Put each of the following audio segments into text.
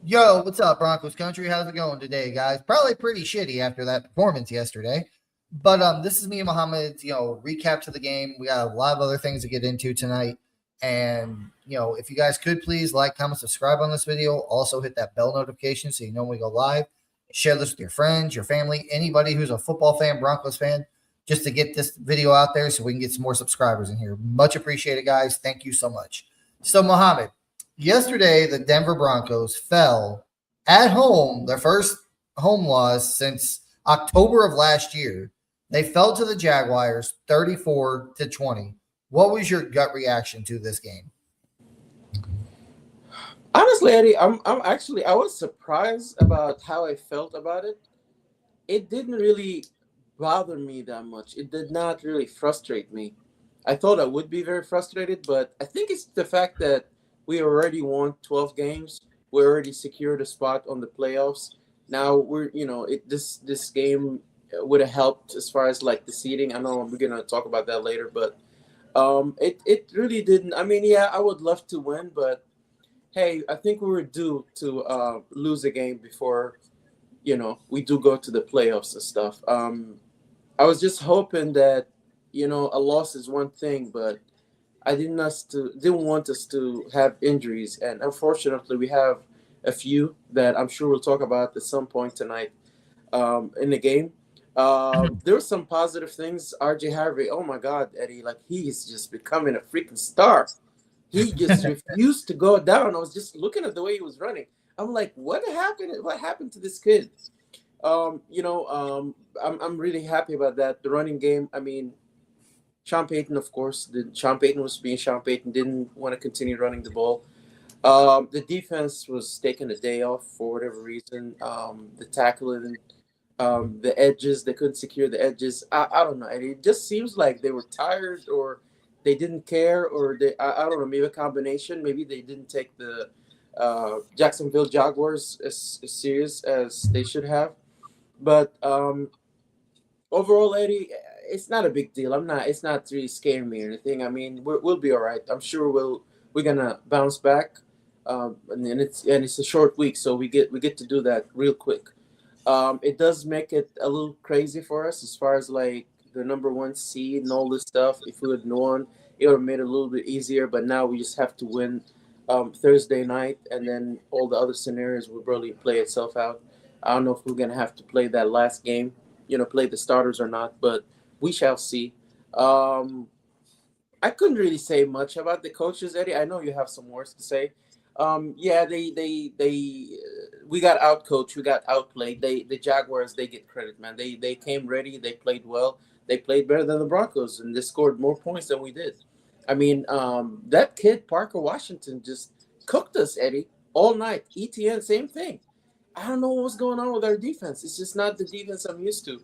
Yo, what's up, Broncos country? How's it going today, guys? Probably pretty shitty after that performance yesterday. But this is me and Mohammed, recap to the game. We got a lot of other things to get into tonight. And, if you guys could please like, comment, subscribe on this video. Also hit that bell notification so you know when we go live. Share this with your friends, your family, anybody who's a football fan, Broncos fan, just to get this video out there so we can get some more subscribers in here. Much appreciated, guys. Thank you so much. So, Mohammed, yesterday, the Denver Broncos fell at home, their first home loss since October of last year. They fell to the Jaguars 34-20. What was your gut reaction to this game? Honestly, Eddie, I was surprised about how I felt about it. It didn't really bother me that much. It did not really frustrate me. I thought I would be very frustrated, but I think it's the fact that we already won 12 games. We already secured a spot on the playoffs. Now this game would have helped as far as like the seeding. I know we're gonna talk about that later, but it really didn't. I mean, yeah, I would love to win, but hey, I think we were due to lose a game before we do go to the playoffs and stuff. I was just hoping that a loss is one thing, but I didn't want us to have injuries, and unfortunately, we have a few that I'm sure we'll talk about at some point tonight in the game. There were some positive things. RJ Harvey, oh my God, Eddie, like he's just becoming a freaking star. He just refused to go down. I was just looking at the way he was running. I'm like, what happened? What happened to this kid? I'm really happy about that. The running game. I mean, Sean Payton, of course. Sean Payton was being Sean Payton. Didn't want to continue running the ball. The defense was taking a day off for whatever reason. The tackling, the edges, they couldn't secure the edges. I don't know. And it just seems like they were tired or they didn't care or I don't know, maybe a combination. Maybe they didn't take the Jacksonville Jaguars as serious as they should have. But overall, Eddie, it's not a big deal. It's not really scaring me or anything. I mean, we'll be all right. I'm sure we're gonna bounce back. And it's a short week, so we get to do that real quick. It does make it a little crazy for us as far as like the number one seed and all this stuff. If we had known, it would have made it a little bit easier. But now we just have to win Thursday night, and then all the other scenarios will probably play itself out. I don't know if we're gonna have to play that last game, play the starters or not, but we shall see. Um, I couldn't really say much about the coaches, Eddie. I know you have some words to say. Yeah, we got outcoached, we got outplayed. The Jaguars, they get credit, man. They came ready, they played well, they played better than the Broncos, and they scored more points than we did. I mean, that kid Parker Washington just cooked us, Eddie, all night. ETN, same thing. I don't know what's going on with our defense. It's just not the defense I'm used to.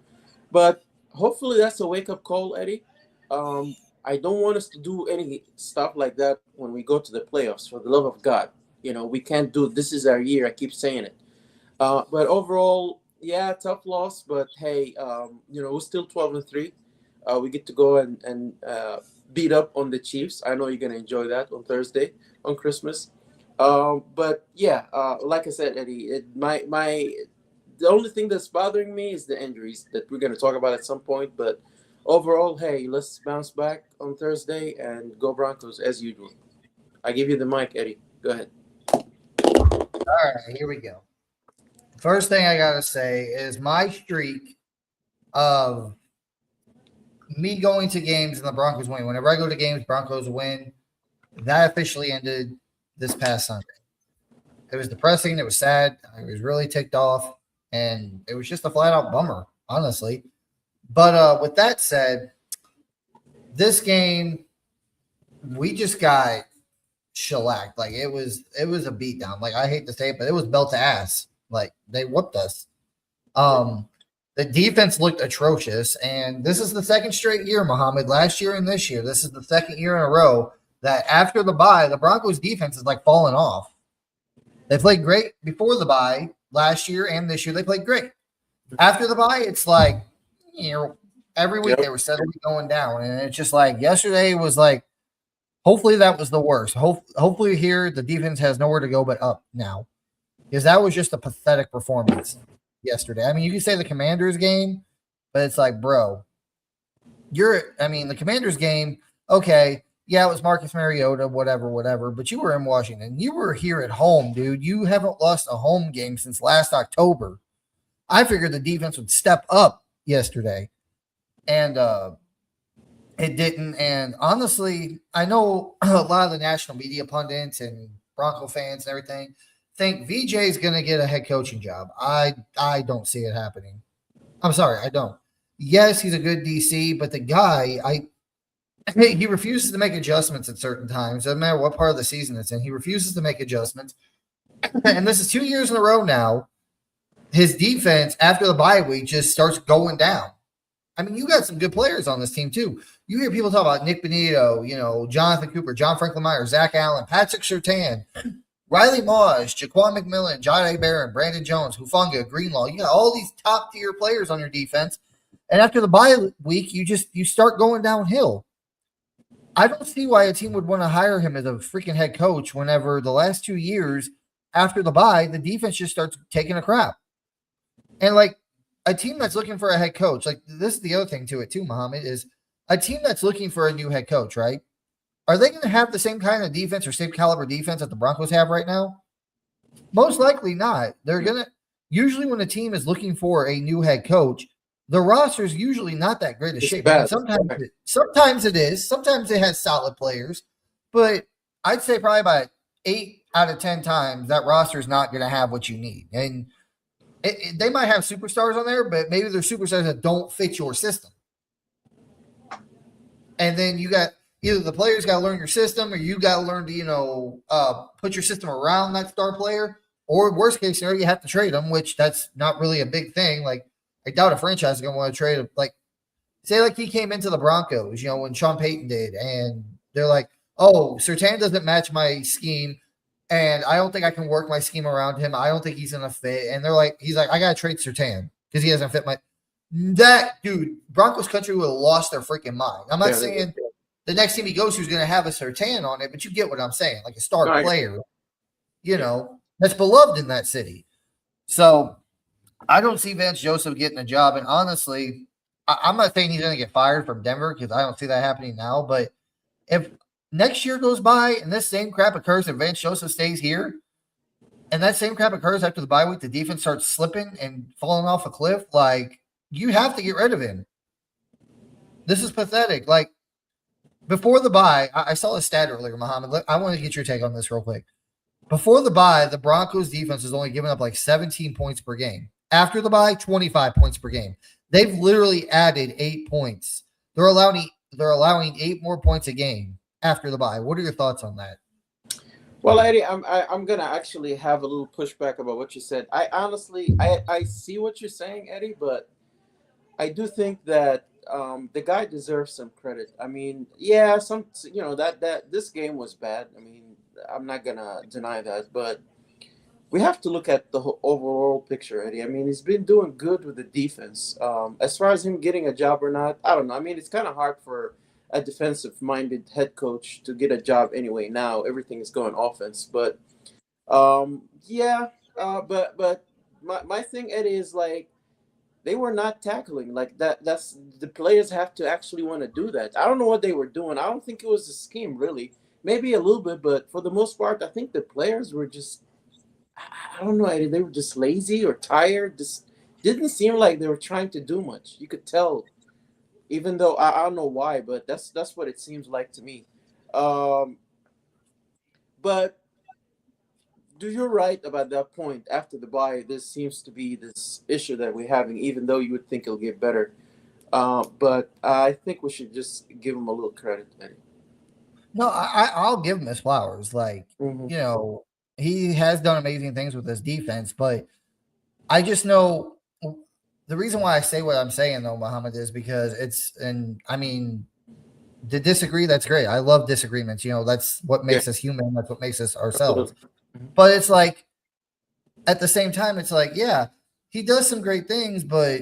But hopefully that's a wake up call, Eddie. I don't want us to do any stuff like that when we go to the playoffs. For the love of God, we can't do it. This is our year. I keep saying it. But overall, yeah, tough loss. But hey, we're still 12-3. We get to go and beat up on the Chiefs. I know you're gonna enjoy that on Thursday on Christmas. But yeah, like I said, Eddie, the only thing that's bothering me is the injuries that we're gonna talk about at some point. But overall, hey, let's bounce back on Thursday and go Broncos as usual. I give you the mic, Eddie. Go ahead. All right, here we go. First thing I got to say is my streak of me going to games and the Broncos win. Whenever I go to games, Broncos win. That officially ended this past Sunday. It was depressing. It was sad. I was really ticked off. And it was just a flat out bummer, honestly. But with that said, this game, we just got shellacked. Like it was a beatdown. Like I hate to say it, but it was belt to ass. Like they whooped us. The defense looked atrocious, and this is the second straight year, Mohammed. Last year and this year, this is the second year in a row that after the bye, the Broncos defense is like falling off. They played great before the bye last year and this year. They played great. After the bye, it's like every week Yep. they were steadily going down, and it's just like yesterday was like. Hopefully that was the worst. Hopefully here the defense has nowhere to go but up now. because that was just a pathetic performance yesterday. I mean, you can say the Commanders game, but it's like, bro, the Commanders game, okay, yeah, it was Marcus Mariota, whatever, but you were in Washington. You were here at home, dude. You haven't lost a home game since last October. I figured the defense would step up yesterday, and it didn't. And honestly, I know a lot of the national media pundits and Bronco fans and everything think VJ is going to get a head coaching job. I don't see it happening. I'm sorry, I don't. Yes, he's a good DC, but the guy, he refuses to make adjustments at certain times. Doesn't matter what part of the season it's in. He refuses to make adjustments. And this is 2 years in a row now. His defense after the bye week just starts going down. I mean, you got some good players on this team too. You hear people talk about Nick Benito, Jonathan Cooper, John Franklin Myers, Zach Allen, Patrick Surtain, Riley Moss, Jaquan McMillan, John A. Barron, Brandon Jones, Hufanga, Greenlaw. You got all these top tier players on your defense. And after the bye week, you start going downhill. I don't see why a team would want to hire him as a freaking head coach whenever the last 2 years after the bye, the defense just starts taking a crap. And like a team that's looking for a head coach, like this is the other thing to it too, Muhammad, is a team that's looking for a new head coach, right? Are they going to have the same kind of defense or same caliber defense that the Broncos have right now? Most likely not. They're going to usually when a team is looking for a new head coach, the roster is usually not that great of shape. I mean, sometimes it is. Sometimes it has solid players, but I'd say probably about 8 out of 10 times that roster is not going to have what you need. And they might have superstars on there, but maybe they're superstars that don't fit your system. And then you got either the players got to learn your system, or you got to learn to put your system around that star player. Or worst case scenario, you have to trade them, which that's not really a big thing. Like I doubt a franchise is going to want to trade him. Like say like he came into the Broncos, when Sean Payton did, and they're like, "Oh, Surtain doesn't match my scheme." And I don't think I can work my scheme around him. I don't think he's gonna fit. And he's like, I gotta trade Surtain because he doesn't fit that dude. Broncos country would have lost their freaking mind. I'm not saying the next team he goes to is gonna have a Surtain on it, but you get what I'm saying, like a star player, that's beloved in that city. So I don't see Vance Joseph getting a job. And honestly, I'm not saying he's gonna get fired from Denver because I don't see that happening now. But if next year goes by and this same crap occurs and Vance Joseph stays here, and that same crap occurs after the bye week, the defense starts slipping and falling off a cliff, like, you have to get rid of him. This is pathetic. Like, before the bye, I saw a stat earlier, Muhammad. I want to get your take on this real quick. Before the bye, the Broncos defense is only giving up like 17 points per game. After the bye, 25 points per game. They've literally added 8 points. They're allowing 8 more points a game after the bye. What are your thoughts on that? Well, Eddie, I'm gonna actually have a little pushback about what you said. I honestly see what you're saying, Eddie, but I do think that the guy deserves some credit. I mean, yeah, that this game was bad. I mean, I'm not gonna deny that, but we have to look at the whole overall picture, Eddie. I mean, he's been doing good with the defense. As far as him getting a job or not, I don't know. I mean, it's kind of hard for a defensive-minded head coach to get a job anyway. Now everything is going offense, but but my thing, Eddie, is like they were not tackling like that. That's the players have to actually want to do that. I don't know what they were doing. I don't think it was a scheme, really. Maybe a little bit, but for the most part, I think the players were just, I don't know, Eddie, they were just lazy or tired. Just didn't seem like they were trying to do much. You could tell. Even though I don't know why, but that's what it seems like to me. But you're right about that point. After the bye, this seems to be this issue that we're having, even though you would think it'll get better. But I think we should just give him a little credit, Eddie. No, I'll give him his flowers. Like, he has done amazing things with his defense, but I just know the reason why I say what I'm saying, though, Muhammad, is because to disagree, that's great. I love disagreements. That's what makes us human. That's what makes us ourselves. But it's like, at the same time, it's like, yeah, he does some great things, but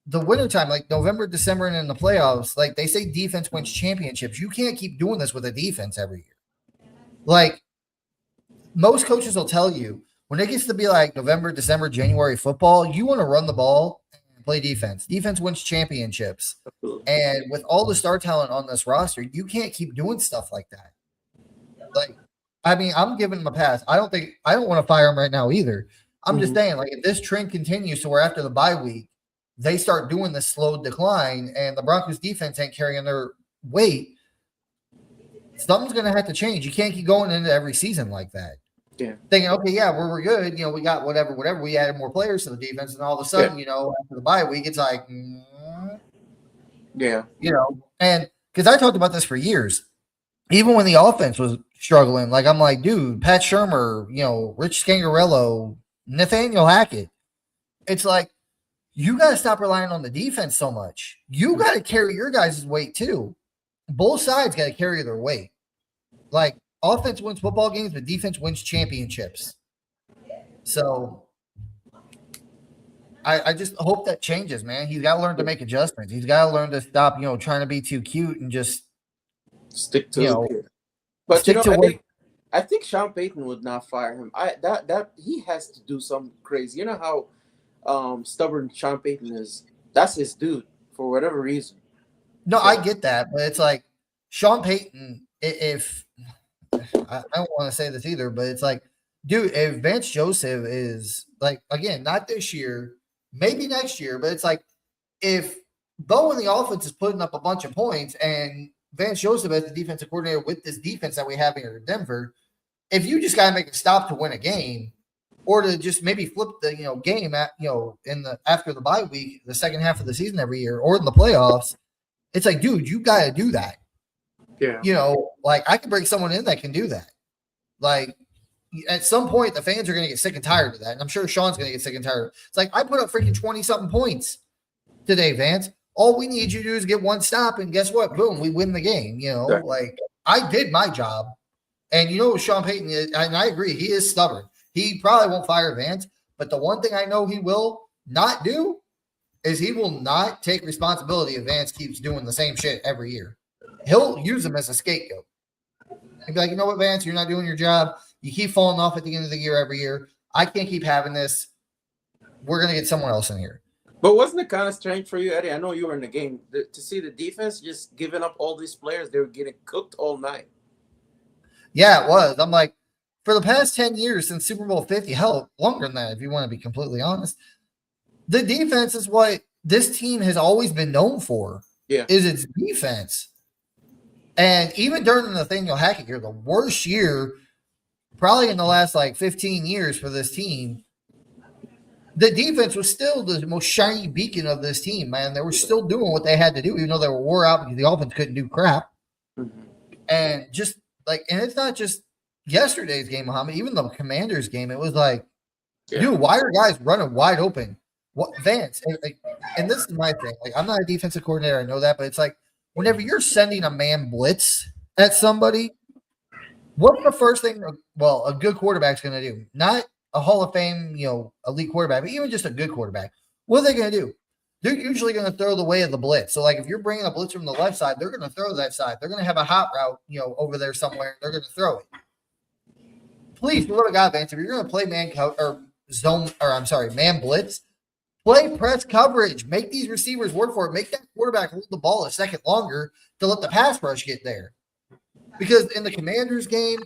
the wintertime, like November, December, and in the playoffs, like they say defense wins championships. You can't keep doing this with a defense every year. Like, most coaches will tell you, when it gets to be like November, December, January football, you want to run the ball and play defense. Defense wins championships. Absolutely. And with all the star talent on this roster, you can't keep doing stuff like that. Like, I mean, I'm giving him a pass. I don't want to fire him right now either. I'm just saying, like, if this trend continues to where after the bye week, they start doing this slow decline and the Broncos defense ain't carrying their weight, something's going to have to change. You can't keep going into every season like that. Yeah. Thinking, okay, yeah, we're good. You know, we got whatever. We added more players to the defense, and all of a sudden, you know, after the bye week, it's like, yeah, you know, and because I talked about this for years, even when the offense was struggling, like I'm like, dude, Pat Shurmur, you know, Rich Scangarello, Nathaniel Hackett, it's like you got to stop relying on the defense so much. You got to carry your guys' weight too. Both sides got to carry their weight. Like, offense wins football games, but defense wins championships. So I just hope that changes, man. He's got to learn to make adjustments. He's got to learn to stop, you know, trying to be too cute and just stick to, you know, but stick you know, to what. I think Sean Payton would not fire him. That he has to do something crazy. You know how stubborn Sean Payton is. That's his dude for whatever reason. No, I get that, but it's like Sean Payton. If I don't want to say this either, but it's like, dude, if Vance Joseph is like, again, not this year, maybe next year, but it's like if Bo in the offense is putting up a bunch of points and Vance Joseph as the defensive coordinator with this defense that we have here in Denver, if you just got to make a stop to win a game or to just maybe flip the, you know, game at, you know, in the after the bye week, the second half of the season every year or in the playoffs, it's like, dude, you got to do that. Yeah. You know, like I can bring someone in that can do that. Like at some point, the fans are going to get sick and tired of that. And I'm sure Sean's going to get sick and tired. It's like, I put up freaking 20 something points today, Vance. All we need you to do is get one stop. And guess what? Boom, we win the game. You know, Exactly. like I did my job. And you know what Sean Payton is, and I agree, he is stubborn. He probably won't fire Vance. But the one thing I know he will not do is he will not take responsibility if Vance keeps doing the same shit every year. He'll use him as a scapegoat. He'll be like, you know what, Vance, you're not doing your job. You keep falling off at the end of the year every year. I can't keep having this. We're going to get someone else in here. But wasn't it kind of strange for you, Eddie? I know you were in the game to see the defense just giving up all these players. They were getting cooked all night. Yeah, it was. I'm like, for the past 10 years since Super Bowl 50, hell, longer than that, if you want to be completely honest, the defense is what this team has always been known for. Yeah. Is its defense. And even during the Nathaniel Hackett year, the worst year probably in the last like 15 years for this team, the defense was still the most shiny beacon of this team, man. They were still doing what they had to do, even though they were wore out because the offense couldn't do crap. And just like, and it's not just yesterday's game, Muhammad, even the Commanders game, it was like, dude, why are guys running wide open? What Vance? And this is my thing. Like, I'm not a defensive coordinator, I know that, but it's like, whenever you're sending a man blitz at somebody, what's the first thing, well, a good quarterback's going to do? Not a Hall of Fame, you know, elite quarterback, but even just a good quarterback. What are they going to do? They're usually going to throw the way of the blitz. So, like, if you're bringing a blitz from the left side, they're going to throw that side. They're going to have a hot route, you know, over there somewhere. They're going to throw it. Please, for the God, Vance, if you're going to play man blitz, play press coverage. Make these receivers work for it. Make that quarterback hold the ball a second longer to let the pass rush get there. Because in the Commanders game,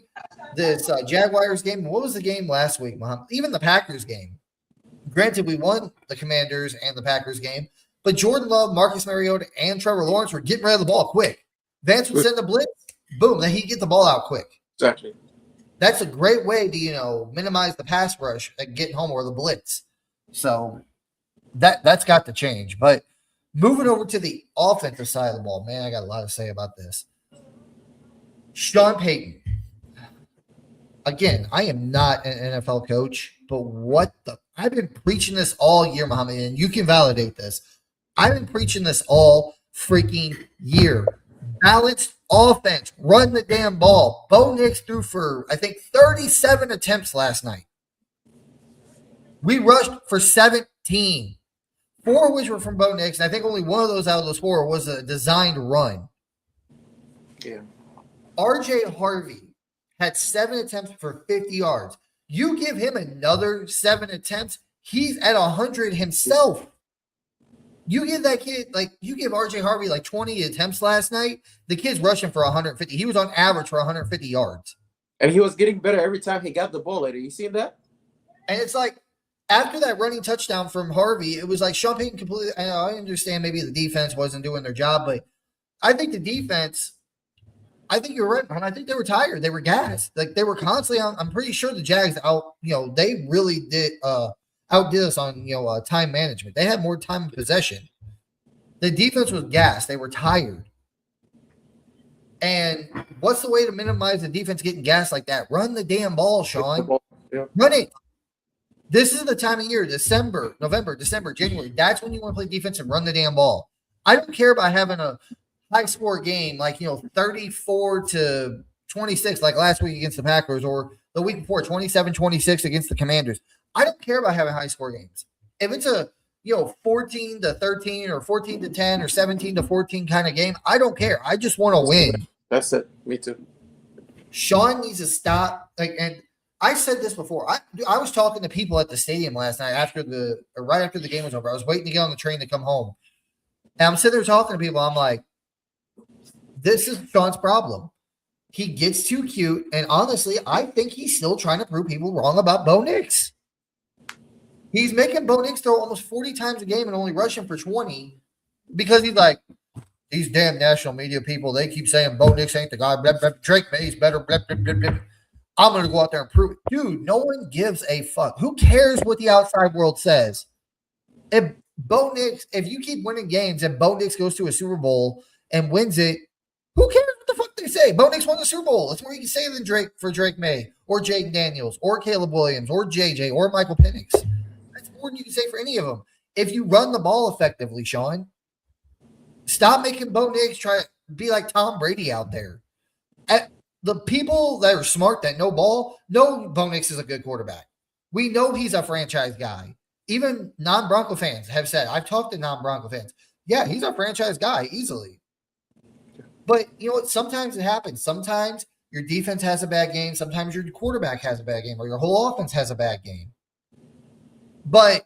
this Jaguars game, what was the game last week, Muhammad? Even the Packers game. Granted, we won the Commanders and the Packers game, but Jordan Love, Marcus Mariota, and Trevor Lawrence were getting rid of the ball quick. Vance would send a blitz, boom, then he'd get the ball out quick. Exactly. That's a great way to, you know, minimize the pass rush and getting home or the blitz. So that's got to change. But moving over to the offensive side of the ball, man, I got a lot to say about this. Sean Payton. Again, I am not an NFL coach, but I've been preaching this all year, Muhammad, and you can validate this. I've been preaching this all freaking year. Balanced offense, run the damn ball. Bo Nix threw for, I think, 37 attempts last night. We rushed for 17. 4 of which were from Bo Nix, and I think only one of those out of those 4 was a designed run. Yeah. RJ Harvey had 7 attempts for 50 yards. You give him another 7 attempts, he's at 100 himself. You give that kid, you give RJ Harvey 20 attempts last night, the kid's rushing for 150. He was on average for 150 yards. And he was getting better every time he got the ball, Eddie. You seen that? And it's after that running touchdown from Harvey, it was Sean Payton completely. I understand maybe the defense wasn't doing their job, but I think the defense. I think you're right, man. I think they were tired. They were gassed. They were constantly on. I'm pretty sure the Jags they really did outdid us on time management. They had more time of possession. The defense was gassed. They were tired. And what's the way to minimize the defense getting gassed like that? Run the damn ball, Sean. Yeah. Run it. This is the time of year, November, December, January. That's when you want to play defense and run the damn ball. I don't care about having a high score game 34-26 like last week against the Packers, or the week before 27-26 against the Commanders. I don't care about having high score games. If it's a 14-13 or 14-10 or 17-14 kind of game, I don't care. I just want to win. That's it. Me too. Sean needs to stop. And I said this before. I was talking to people at the stadium last night right after the game was over. I was waiting to get on the train to come home. And I'm sitting there talking to people. I'm like, this is Sean's problem. He gets too cute. And honestly, I think he's still trying to prove people wrong about Bo Nix. He's making Bo Nix throw almost 40 times a game and only rushing for 20 because he's like, these damn national media people, they keep saying Bo Nix ain't the guy. Blah, blah, Drake May's better. Blah, blah, blah, blah. I'm going to go out there and prove it. Dude, no one gives a fuck. Who cares what the outside world says? If you keep winning games and Bo Nix goes to a Super Bowl and wins it, who cares what the fuck they say? Bo Nix won the Super Bowl. That's more you can say than Drake May or Jaden Daniels or Caleb Williams or JJ or Michael Penix. That's more than you can say for any of them. If you run the ball effectively, Sean, stop making Bo Nix try to be like Tom Brady out there. The people that are smart that know ball know Bo Nix is a good quarterback. We know he's a franchise guy. Even non-Bronco fans have said, I've talked to non-Bronco fans. Yeah, he's a franchise guy easily. But you know what? Sometimes it happens. Sometimes your defense has a bad game. Sometimes your quarterback has a bad game or your whole offense has a bad game. But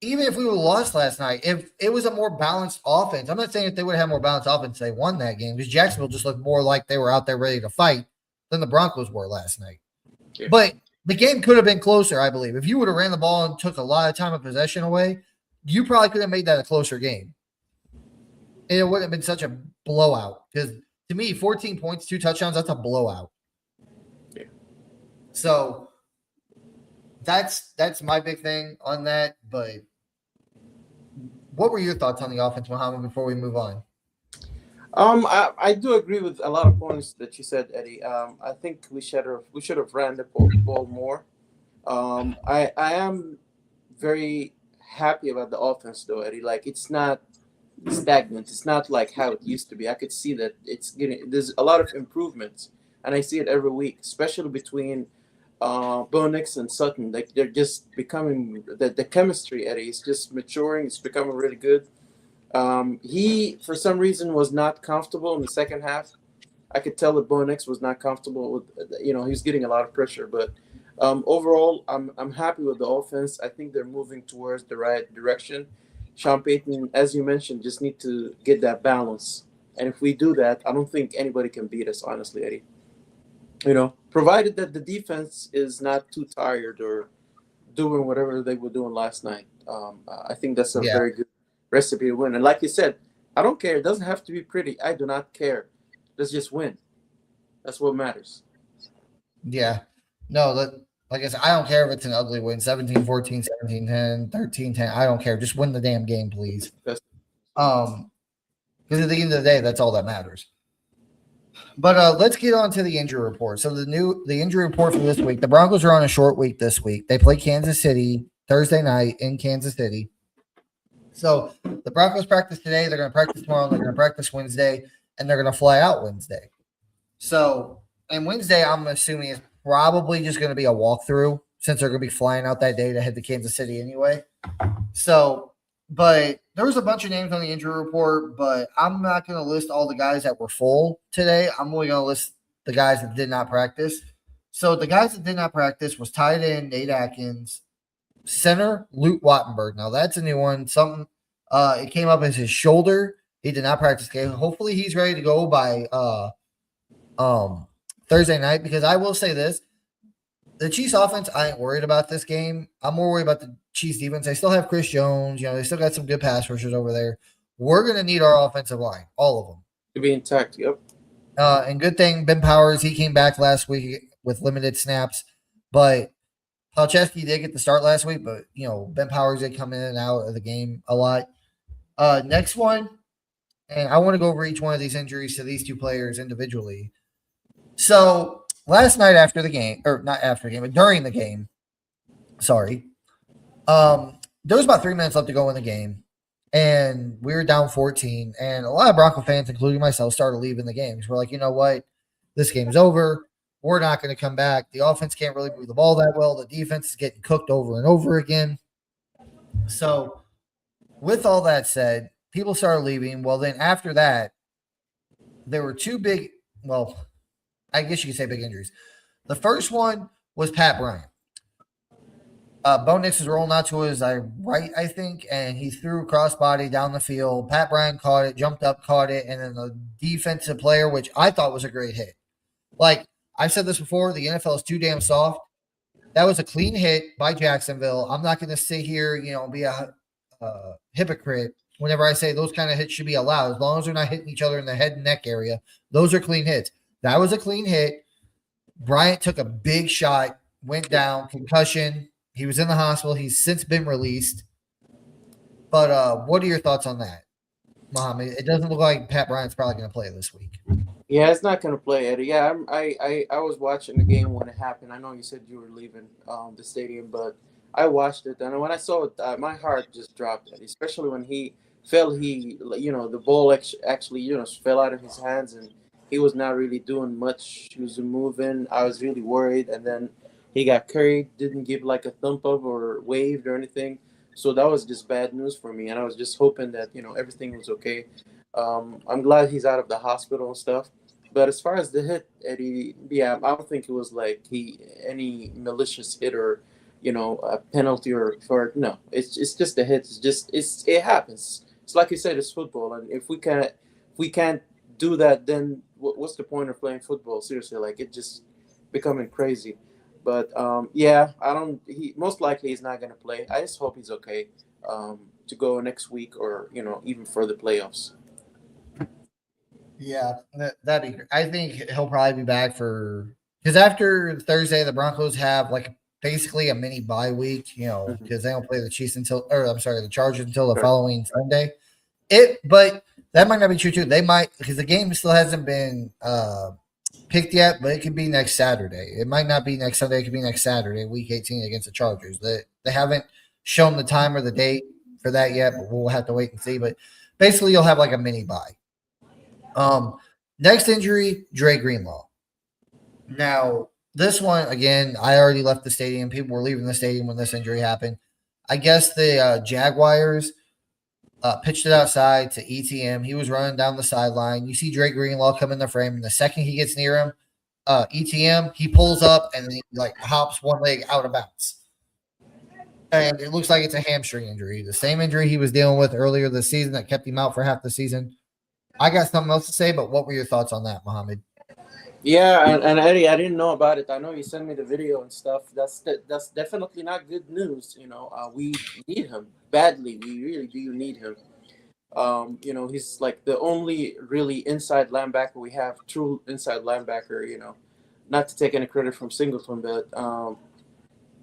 even if we would have lost last night, if it was a more balanced offense, I'm not saying if they would have more balanced offense, they won that game because Jacksonville just looked more like they were out there ready to fight than the Broncos were last night. Yeah. But the game could have been closer, I believe. If you would have ran the ball and took a lot of time of possession away, you probably could have made that a closer game. And it wouldn't have been such a blowout because to me, 14 points, 2 touchdowns, that's a blowout. Yeah. So that's my big thing on that. But what were your thoughts on the offense, Muhammad, before we move on? I do agree with a lot of points that you said, Eddie. I think we should have ran the ball more. I am very happy about the offense, though, Eddie. It's not stagnant. It's not like how it used to be. I could see that there's a lot of improvements, and I see it every week, especially between Bo Nix and Sutton. They're just becoming the chemistry, Eddie, is just maturing. It's becoming really good. He, for some reason, was not comfortable in the second half. I could tell that Bo Nix was not comfortable with, he was getting a lot of pressure. But overall, I'm happy with the offense. I think they're moving towards the right direction. Sean Payton, as you mentioned, just need to get that balance. And if we do that, I don't think anybody can beat us, honestly, Eddie. Provided that the defense is not too tired or doing whatever they were doing last night. I think that's a very good recipe to win. And like you said, I don't care. It doesn't have to be pretty. I do not care. Let's just win. That's what matters. Yeah. No, like I said, I don't care if it's an ugly win, 17-14, 17-10, 13-10. I don't care. Just win the damn game, please. Because at the end of the day, that's all that matters. But let's get on to the injury report. So the injury report for this week, the Broncos are on a short week this week. They play Kansas City Thursday night in Kansas City. So the Broncos practice today. They're going to practice tomorrow. They're going to practice Wednesday, and they're going to fly out Wednesday. So, and Wednesday, I'm assuming is probably just going to be a walkthrough since they're going to be flying out that day to head to Kansas City anyway. So, but there was a bunch of names on the injury report, but I'm not going to list all the guys that were full today. I'm only going to list the guys that did not practice. So the guys that did not practice was tight end Nate Atkins, center Luke Wattenberg. Now that's a new one. Something it came up as his shoulder. He did not practice game. Hopefully he's ready to go by Thursday night, because I will say this. The Chiefs offense, I ain't worried about this game. I'm more worried about the Chiefs defense. They still have Chris Jones. They still got some good pass rushers over there. We're going to need our offensive line, all of them. To be intact, yep. And good thing Ben Powers, he came back last week with limited snaps. But Palczewski did get the start last week, but, Ben Powers did come in and out of the game a lot. Next one, and I want to go over each one of these injuries to these two players individually. So last night after the game, or not after the game, but during the game, there was about 3 minutes left to go in the game, and we were down 14, and a lot of Bronco fans, including myself, started leaving the game because we're like, you know what, this game's over. We're not going to come back. The offense can't really move the ball that well. The defense is getting cooked over and over again. So with all that said, people started leaving. Well, then after that, there were two big, well, I guess you could say big injuries. The first one was Pat Bryant. Bo Nix was rolling out to his right, I think, and he threw crossbody down the field. Pat Bryant caught it, jumped up, caught it, and then the defensive player, which I thought was a great hit. Like I've said this before, the NFL is too damn soft. That was a clean hit by Jacksonville. I'm not going to sit here, be a hypocrite whenever I say those kind of hits should be allowed, as long as they're not hitting each other in the head and neck area. Those are clean hits. That was a clean hit. Bryant took a big shot, went down, concussion. He was in the hospital. He's since been released. But what are your thoughts on that, Mohammed? It doesn't look like Pat Bryant's probably going to play this week. Yeah, it's not going to play, Eddie. Yeah, I was watching the game when it happened. I know you said you were leaving the stadium, but I watched it. And when I saw it, my heart just dropped, Eddie, especially when he fell. The ball actually, fell out of his hands, and he was not really doing much. He was moving. I was really worried. And then he got carried, didn't give like a thump up or waved or anything. So that was just bad news for me. And I was just hoping that, everything was okay. I'm glad he's out of the hospital and stuff. But as far as the hit, Eddie, yeah, I don't think it was like any malicious hit or, a penalty no. It's just a hit. It happens. It's like you said, it's football, and if we can't do that, then what's the point of playing football? Seriously, like it just becoming crazy. But yeah, He most likely he's not gonna play. I just hope he's okay to go next week or even for the playoffs. Yeah, that'd be. I think he'll probably be back because after Thursday, the Broncos have like basically a mini bye week. Because they don't play the Chiefs the Chargers until the following Sunday. But that might not be true too. They might, because the game still hasn't been picked yet, but it could be next Saturday. It might not be next Sunday. It could be next Saturday, Week 18 against the Chargers. They haven't shown the time or the date for that yet, but we'll have to wait and see. But basically, you'll have like a mini bye. Next injury, Dre Greenlaw. Now, this one, again, I already left the stadium. People were leaving the stadium when this injury happened. I guess the Jaguars pitched it outside to ETM. He was running down the sideline. You see Dre Greenlaw come in the frame, and the second he gets near him, ETM, he pulls up and he hops one leg out of bounds. And it looks like it's a hamstring injury. The same injury he was dealing with earlier this season that kept him out for half the season. I got something else to say, but what were your thoughts on that, Mohammed? Yeah, and Eddie, I didn't know about it. I know you sent me the video and stuff. That's definitely not good news. We need him badly. We really do need him. He's like the only really inside linebacker we have, true inside linebacker. Not to take any credit from Singleton, but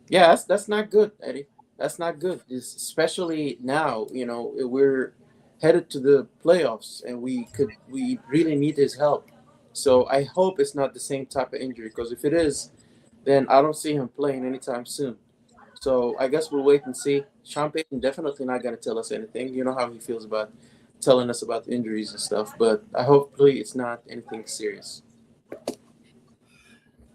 yeah, that's not good, Eddie. That's not good. Especially now, we're headed to the playoffs, and we really need his help. So I hope it's not the same type of injury, because if it is, then I don't see him playing anytime soon. So I guess we'll wait and see. Sean Payton definitely not going to tell us anything. You know how he feels about telling us about the injuries and stuff, but I hopefully it's not anything serious.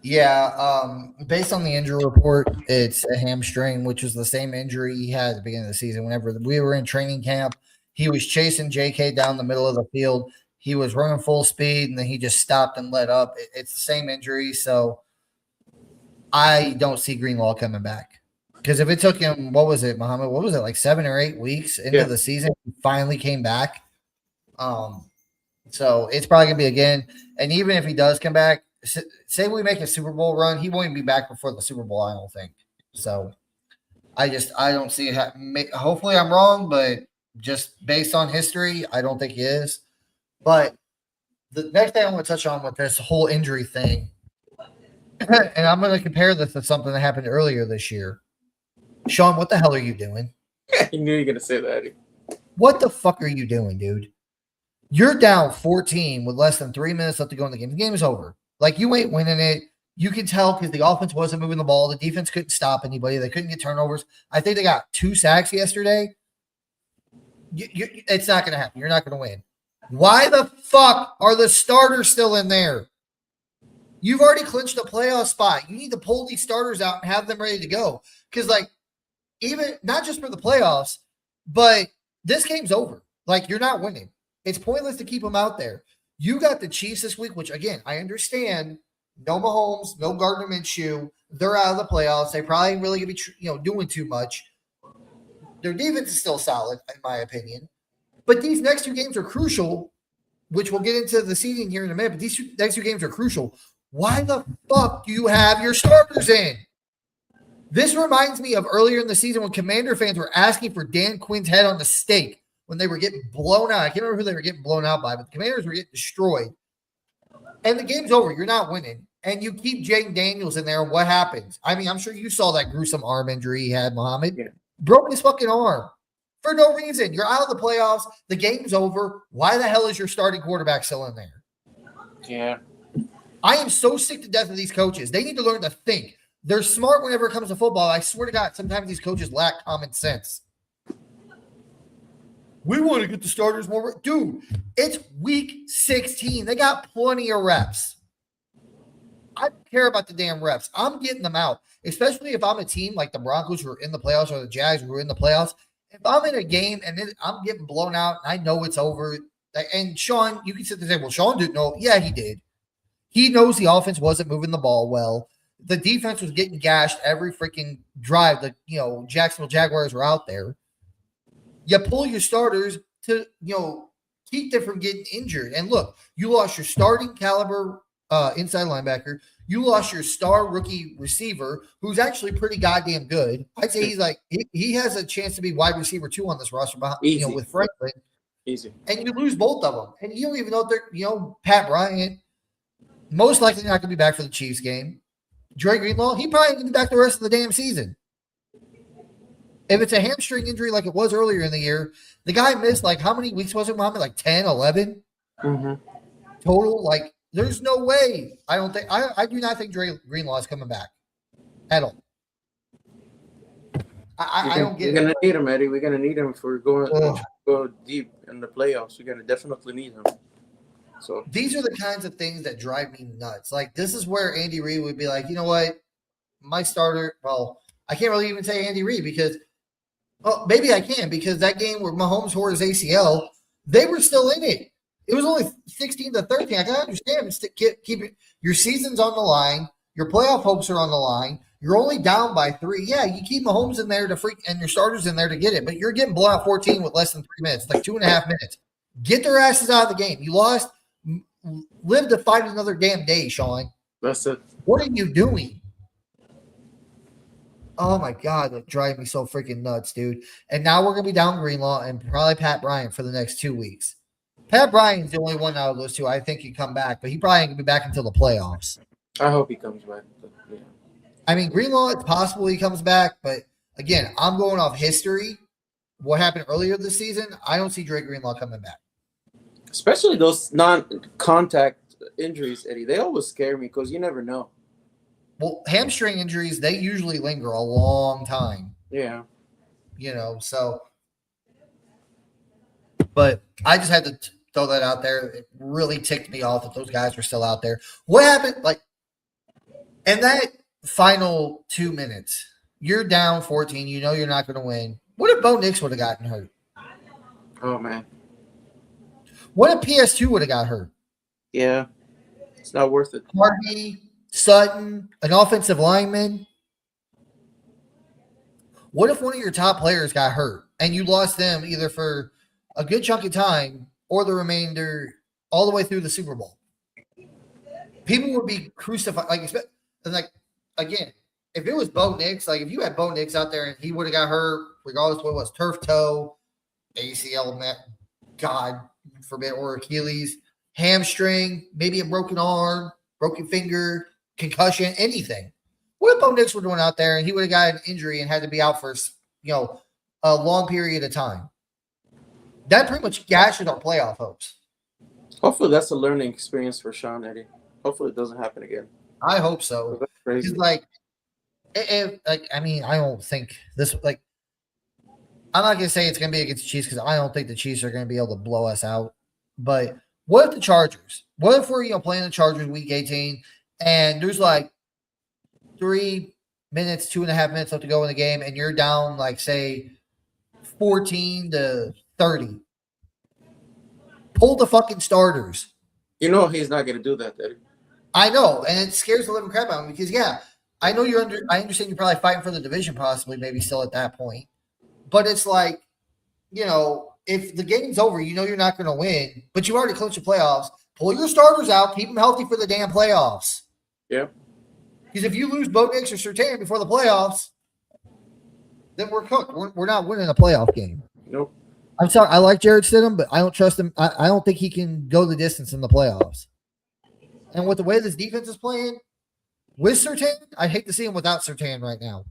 Yeah, based on the injury report, it's a hamstring, which is the same injury he had at the beginning of the season. Whenever we were in training camp, he was chasing JK down the middle of the field. He was running full speed, and then he just stopped and let up. It's the same injury, so I don't see Greenlaw coming back. Because if it took him, what was it, Muhammad? What was it, like 7 or 8 weeks into the season? He finally came back. So it's probably gonna be again. And even if he does come back, say we make a Super Bowl run, he won't even be back before the Super Bowl. I don't think. So I don't see it. Hopefully I'm wrong, but just based on history, I don't think he is. But the next thing I want to touch on with this whole injury thing, and I'm going to compare this to something that happened earlier this year. Sean, what the hell are you doing? I knew you were going to say that. What the fuck are you doing, dude? You're down 14 with less than 3 minutes left to go in the game. The game is over. Like, you ain't winning it. You can tell because the offense wasn't moving the ball. The defense couldn't stop anybody. They couldn't get turnovers. I think they got 2 sacks yesterday. It's not going to happen. You're not going to win. Why the fuck are the starters still in there? You've already clinched a playoff spot. You need to pull these starters out and have them ready to go. Because, like, even not just for the playoffs, but this game's over. Like, you're not winning. It's pointless to keep them out there. You got the Chiefs this week, which, again, I understand. No Mahomes, no Gardner Minshew. They're out of the playoffs. They probably ain't really going to be doing too much. Their defense is still solid, in my opinion. But these next 2 games are crucial, which we'll get into the seeding here in a minute. But these next 2 games are crucial. Why the fuck do you have your starters in? This reminds me of earlier in the season when Commander fans were asking for Dan Quinn's head on the stake when they were getting blown out. I can't remember who they were getting blown out by, but the Commanders were getting destroyed. And the game's over. You're not winning. And you keep Jaden Daniels in there, and what happens? I mean, I'm sure you saw that gruesome arm injury he had, Muhammad. Yeah. Broke his fucking arm for no reason. You're out of the playoffs. The game's over. Why the hell is your starting quarterback still in there? Yeah. I am so sick to death of these coaches. They need to learn to think. They're smart whenever it comes to football. I swear to God, sometimes these coaches lack common sense. We want to get the starters more. Dude, it's week 16. They got plenty of reps. I don't care about the damn reps. I'm getting them out, especially if I'm a team like the Broncos who are in the playoffs or the Jags who are in the playoffs. If I'm in a game and I'm getting blown out and I know it's over, and Sean, you can sit there and say, well, Sean didn't know. Yeah, he did. He knows the offense wasn't moving the ball well. The defense was getting gashed every freaking drive. The Jacksonville Jaguars were out there. You pull your starters to keep them from getting injured. And look, you lost your starting caliber inside linebacker. You lost your star rookie receiver, who's actually pretty goddamn good. I'd say he's like he has a chance to be wide receiver 2 on this roster behind, with Franklin. Easy. And you lose both of them, and you don't even know if they're Pat Bryant most likely not going to be back for the Chiefs game. Dre Greenlaw, he probably going to be back the rest of the damn season. If it's a hamstring injury like it was earlier in the year, the guy missed how many weeks was it, Muhammad? 10, 11 total. Like, there's no way. I do not think Dre Greenlaw is coming back at all. I don't get it. We're going to need him, Eddie. We're going to need him if we're going to go deep in the playoffs. We're going to definitely need him. So these are the kinds of things that drive me nuts. Like, this is where Andy Reid would be like, you know what? My starter, well, I can't really even say Andy Reid because, well, maybe I can, because that game where Mahomes tore his ACL, they were still in it. It was only 16-13. I can understand. Keep it. Your season's on the line. Your playoff hopes are on the line. You're only down by 3. Yeah, you keep Mahomes in there and your starters in there to get it, but you're getting blown out 14 with less than 3 minutes, like 2.5 minutes. Get their asses out of the game. You lost. Live to fight another damn day, Sean. That's it. What are you doing? Oh, my God. That drives me so freaking nuts, dude. And now we're going to be down Greenlaw and probably Pat Bryant for the next 2 weeks. Pat Bryant's the only one out of those 2 I think can come back, but he probably ain't going to be back until the playoffs. I hope he comes back. But, yeah. I mean, Greenlaw, it's possible he comes back, but, again, I'm going off history. What happened earlier this season, I don't see Dre Greenlaw coming back. Especially those non-contact injuries, Eddie. They always scare me because you never know. Well, hamstring injuries, they usually linger a long time. Yeah. So. But I just had to throw that out there. It really ticked me off that those guys were still out there. What happened? In that final 2 minutes, you're down 14. You know you're not going to win. What if Bo Nix would have gotten hurt? Oh, man. What if PS2 would have got hurt? Yeah. It's not worth it. Harvey, Sutton, an offensive lineman. What if one of your top players got hurt and you lost them either for a good chunk of time or the remainder all the way through the Super Bowl? People would be crucified. And like again, if it was Bo Nix, like if you had Bo Nix out there and he would have got hurt, regardless of what it was, turf toe, ACL, God forbid, or Achilles, hamstring, maybe a broken arm, broken finger, concussion, anything. What if Bo Nix were doing out there and he would have got an injury and had to be out for a long period of time? That pretty much gashes our playoff hopes. Hopefully, that's a learning experience for Sean Eddie. Hopefully, it doesn't happen again. I hope so. That's crazy. I don't think this I'm not gonna say it's gonna be against the Chiefs because I don't think the Chiefs are gonna be able to blow us out. But what if the Chargers? What if we're playing the Chargers week 18 and there's like 3 minutes, 2.5 minutes left to go in the game, and you're down like say 14-30. Pull the fucking starters. You know he's not going to do that, Eddie. I know, and it scares the living crap out of me because I know I understand you're probably fighting for the division, possibly, maybe still at that point. But it's like, if the game's over, you're not going to win, but you already clinched the playoffs. Pull your starters out, keep them healthy for the damn playoffs. Yeah. Because if you lose Bo Nix or Surtain before the playoffs, then we're cooked. We're not winning a playoff game. Nope. I'm sorry. I like Jared Stidham, but I don't trust him. I don't think he can go the distance in the playoffs. And with the way this defense is playing, with Surtain, I'd hate to see him without Surtain right now.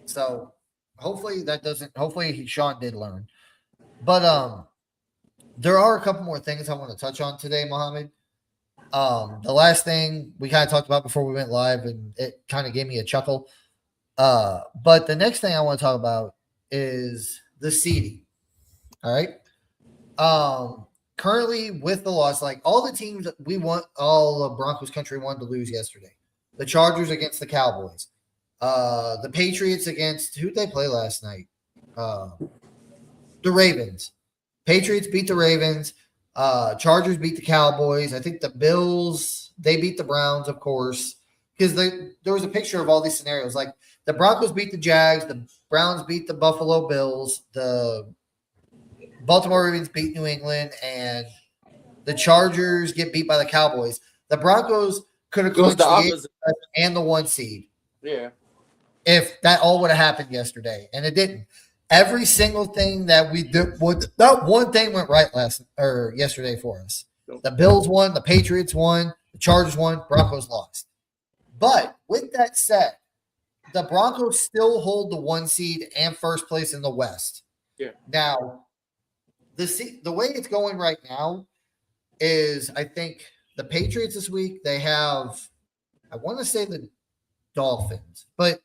So hopefully Sean did learn. But there are a couple more things I want to touch on today, Mohammed. The last thing we kind of talked about before we went live, and it kind of gave me a chuckle. But the next thing I want to talk about is the seeding. All right. Currently with the loss, like all the teams that all of Broncos country wanted to lose yesterday. The Chargers against the Cowboys. The Patriots against who did they play last night? The Ravens. Patriots beat the Ravens. Chargers beat the Cowboys. I think the Bills, they beat the Browns, of course, because there was a picture of all these scenarios. Like the Broncos beat the Jags, the Browns beat the Buffalo Bills, the Baltimore Ravens beat New England, and the Chargers get beat by the Cowboys. The Broncos could have clinched the 8 and the 1 seed. Yeah. If that all would have happened yesterday, and it didn't. Every single thing that we did, not one thing went right yesterday for us. The Bills won, the Patriots won, the Chargers won, Broncos lost. But with that said, the Broncos still hold the 1 seed and first place in the West. Yeah. Now, the way it's going right now is I think the Patriots this week, they have, I want to say the Dolphins, but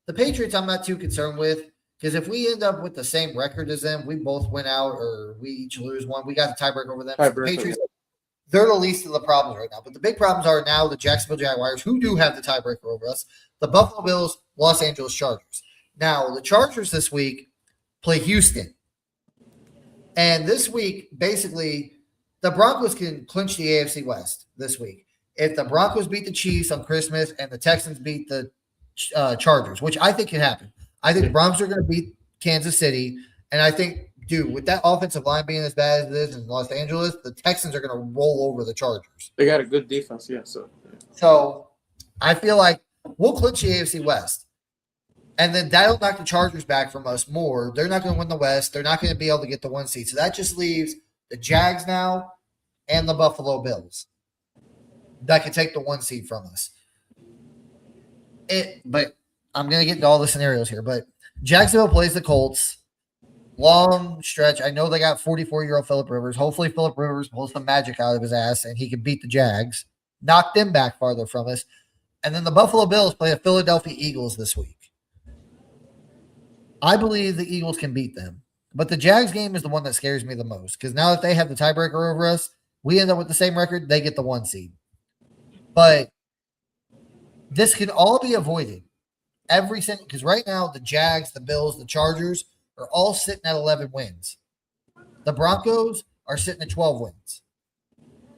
the Patriots I'm not too concerned with. Because if we end up with the same record as them, we both win out or we each lose one, we got the tiebreaker over them. So the Patriots, they're the least of the problems right now. But the big problems are now the Jacksonville Jaguars, who do have the tiebreaker over us, the Buffalo Bills, Los Angeles Chargers. Now, the Chargers this week play Houston. And this week, basically, the Broncos can clinch the AFC West this week. If the Broncos beat the Chiefs on Christmas and the Texans beat the Chargers, which I think can happen. I think the Broncos are going to beat Kansas City. And I think, with that offensive line being as bad as it is in Los Angeles, the Texans are going to roll over the Chargers. They got a good defense, yeah. So I feel like we'll clinch the AFC West. And then that'll knock the Chargers back from us more. They're not going to win the West. They're not going to be able to get the 1 seed. So that just leaves the Jags now and the Buffalo Bills that can take the 1 seed from us. But I'm going to get into all the scenarios here. But Jacksonville plays the Colts. Long stretch. I know they got 44-year-old Phillip Rivers. Hopefully Phillip Rivers pulls some magic out of his ass and he can beat the Jags. Knock them back farther from us. And then the Buffalo Bills play the Philadelphia Eagles this week. I believe the Eagles can beat them. But the Jags game is the one that scares me the most because now that they have the tiebreaker over us, we end up with the same record. They get the 1 seed. But this can all be avoided. Because right now the Jags, the Bills, the Chargers are all sitting at 11 wins. The Broncos are sitting at 12 wins.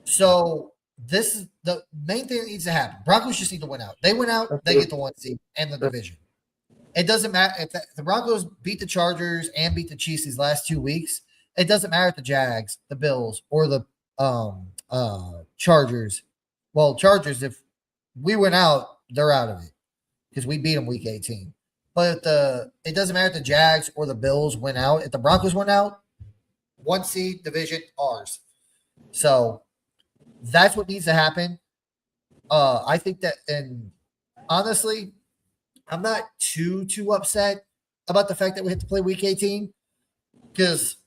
So this is the main thing that needs to happen. Broncos just need to win out. They win out, they get the 1 seed and the division. It doesn't matter if the Broncos beat the Chargers and beat the Chiefs these last 2 weeks. It doesn't matter if the Jags, the Bills, or the Chargers. Well, Chargers, if we win out, they're out of it because we beat them week 18. But it doesn't matter if the Jags or the Bills win out. If the Broncos win out, 1 seed division ours. So that's what needs to happen. I think that, and honestly, I'm not too upset about the fact that we have to play week 18 because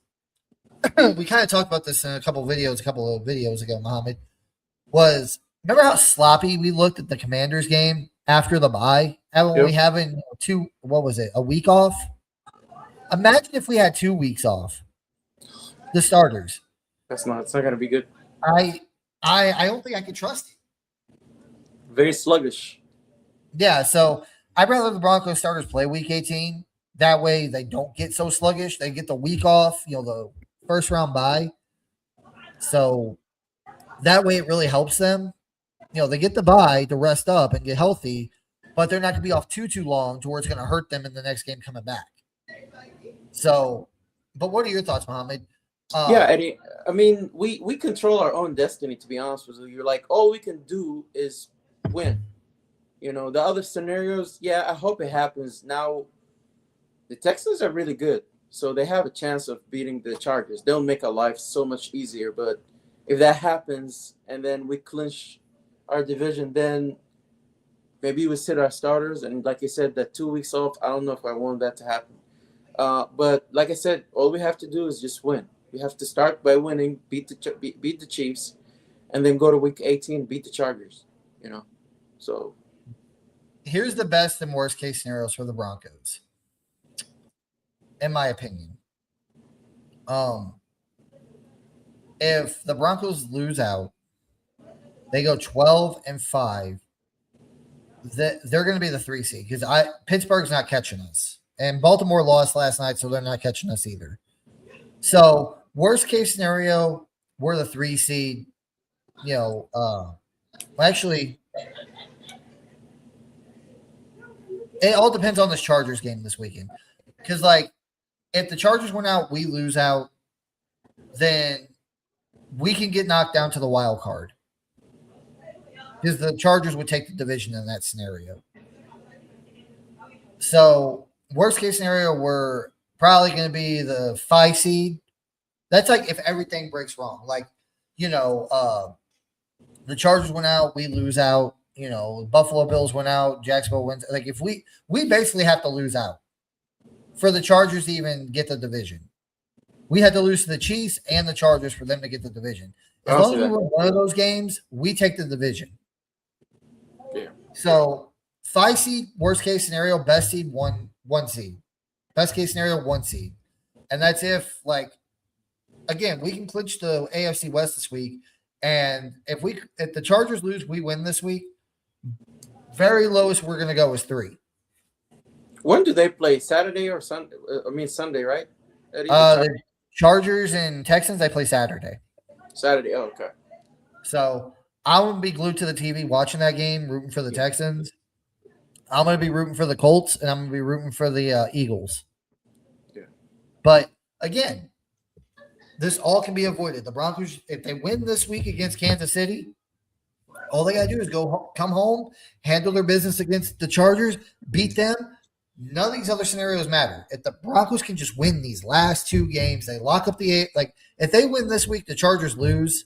we kind of talked about this in a couple of videos ago, Mohammed. Remember how sloppy we looked at the Commanders game after the bye? We having a week off? Imagine if we had 2 weeks off. The starters. It's not gonna be good. I don't think I can trust it. Very sluggish. Yeah, so I'd rather the Broncos starters play week 18. That way they don't get so sluggish. They get the week off, the first round bye. So that way it really helps them. They get the bye to rest up and get healthy, but they're not going to be off too long to where it's going to hurt them in the next game coming back. So, but what are your thoughts, Mohammed? Yeah, Eddie. I mean, we control our own destiny, to be honest with you. You're like, all we can do is win. The other scenarios, yeah, I hope it happens. Now, the Texans are really good, so they have a chance of beating the Chargers. They'll make our life so much easier, but if that happens and then we clinch our division, then maybe we sit our starters. And like you said, that 2 weeks off, I don't know if I want that to happen. But like I said, all we have to do is just win. We have to start by winning, beat the Chiefs, and then go to week 18, beat the Chargers. So here's the best and worst case scenarios for the Broncos, in my opinion. If the Broncos lose out, they go 12-5. They're going to be the 3 seed because Pittsburgh's not catching us, and Baltimore lost last night, so they're not catching us either. So worst case scenario, we're the 3 seed. Actually, it all depends on this Chargers game this weekend. Because, if the Chargers win out, we lose out, then we can get knocked down to the wild card. Because the Chargers would take the division in that scenario. So, worst case scenario, we're probably going to be the 5 seed. That's if everything breaks wrong. The Chargers went out, we lose out. Buffalo Bills went out, Jacksonville wins. If we basically have to lose out for the Chargers to even get the division. We had to lose to the Chiefs and the Chargers for them to get the division. As long as we win one of those games, we take the division. Yeah. So 5 seed, worst case scenario, best seed, one seed. Best case scenario, 1 seed. And that's if again, we can clinch the AFC West this week. And if the Chargers lose, we win this week. Very lowest we're going to go is 3. When do they play? Saturday or Sunday? Sunday, right? The Chargers and Texans, they play Saturday. Saturday. Oh, okay. So I'm going to be glued to the TV watching that game, rooting for the Texans. I'm going to be rooting for the Colts, and I'm going to be rooting for the Eagles. Yeah. But again, this all can be avoided. The Broncos, if they win this week against Kansas City, all they got to do is come home, handle their business against the Chargers, beat them. None of these other scenarios matter. If the Broncos can just win these last 2 games, they lock up if they win this week, the Chargers lose.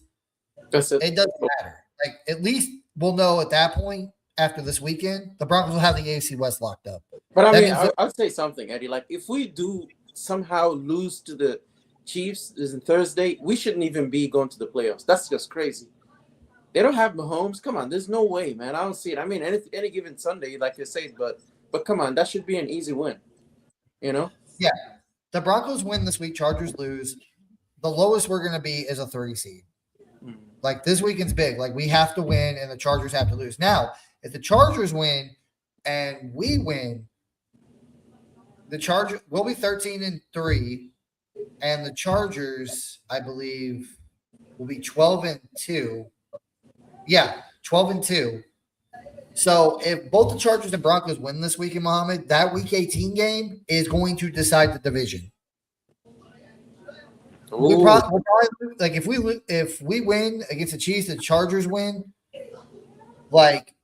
That's it. It doesn't matter. At least we'll know at that point after this weekend, the Broncos will have the AFC West locked up. But I'll say something, Eddie. If we do somehow lose to the Chiefs on Thursday, we shouldn't even be going to the playoffs. That's just crazy. They don't have Mahomes. Come on, there's no way, man. I don't see it. I mean, any given Sunday, like you said, but come on, that should be an easy win. Yeah. The Broncos win this week, Chargers lose. The lowest we're going to be is a 30 seed. This weekend's big. We have to win, and the Chargers have to lose. Now, if the Chargers win and we win, the Chargers will be 13-3, and the Chargers, I believe, will be 12-2. Yeah, 12-2. So if both the Chargers and Broncos win this weekend, Mohammed, that Week 18 game is going to decide the division. We'll probably, like if we win against the Chiefs, the Chargers win. Like,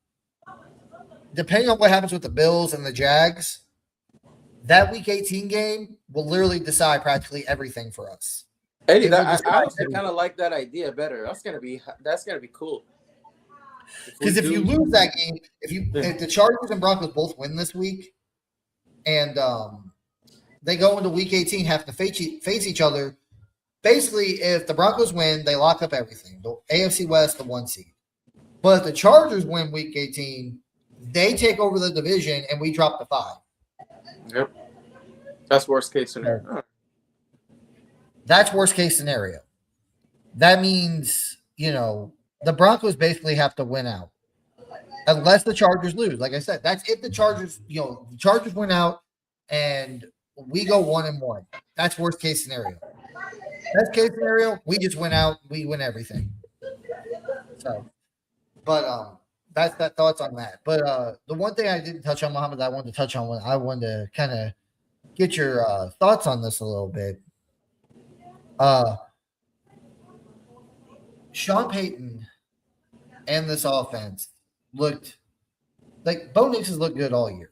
depending on what happens with the Bills and the Jags, that Week 18 game will literally decide practically everything for us. Eddie, I honestly kind of like that idea better. That's gonna be cool. Because if you lose that game, if the Chargers and Broncos both win this week, and they go into Week 18, have to face each other. Basically, if the Broncos win, they lock up everything. The AFC West, the 1 seed. But if the Chargers win Week 18, they take over the division, and we drop to 5. Yep, that's worst case scenario. That's worst case scenario. That means, the Broncos basically have to win out. Unless the Chargers lose. Like I said, that's if the Chargers, the Chargers win out and we go 1-1. That's worst case scenario. Best case scenario, we just win out, we win everything. So, but that's that thoughts on that. But the one thing I didn't touch on, Muhammad, that I wanted to touch on, I wanted to kind of get your thoughts on this a little bit. Sean Payton and this offense looked like Bo Nix has looked good all year.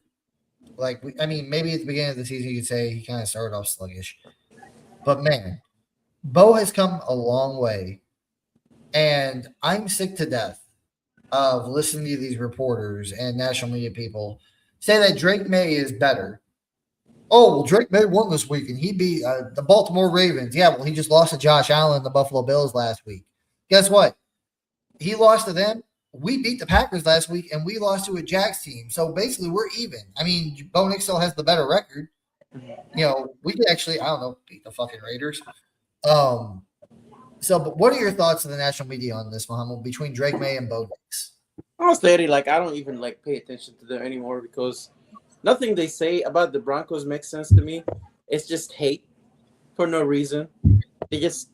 Like, maybe at the beginning of the season you could say he kind of started off sluggish, but man, Bo has come a long way, and I'm sick to death of listening to these reporters and national media people say that Drake May is better. Oh, well, Drake May won this week, and he beat the Baltimore Ravens. Yeah, well, he just lost to Josh Allen and the Buffalo Bills last week. Guess what? He lost to them. We beat the Packers last week, and we lost to a Jags team. So basically, we're even. Bo Nix still has the better record. We could actually, I don't know, beat the fucking Raiders. But what are your thoughts on the national media on this, Muhammad, between Drake May and Bo Nix? Honestly, Eddie, I don't even pay attention to them anymore because nothing they say about the Broncos makes sense to me. It's just hate for no reason. They just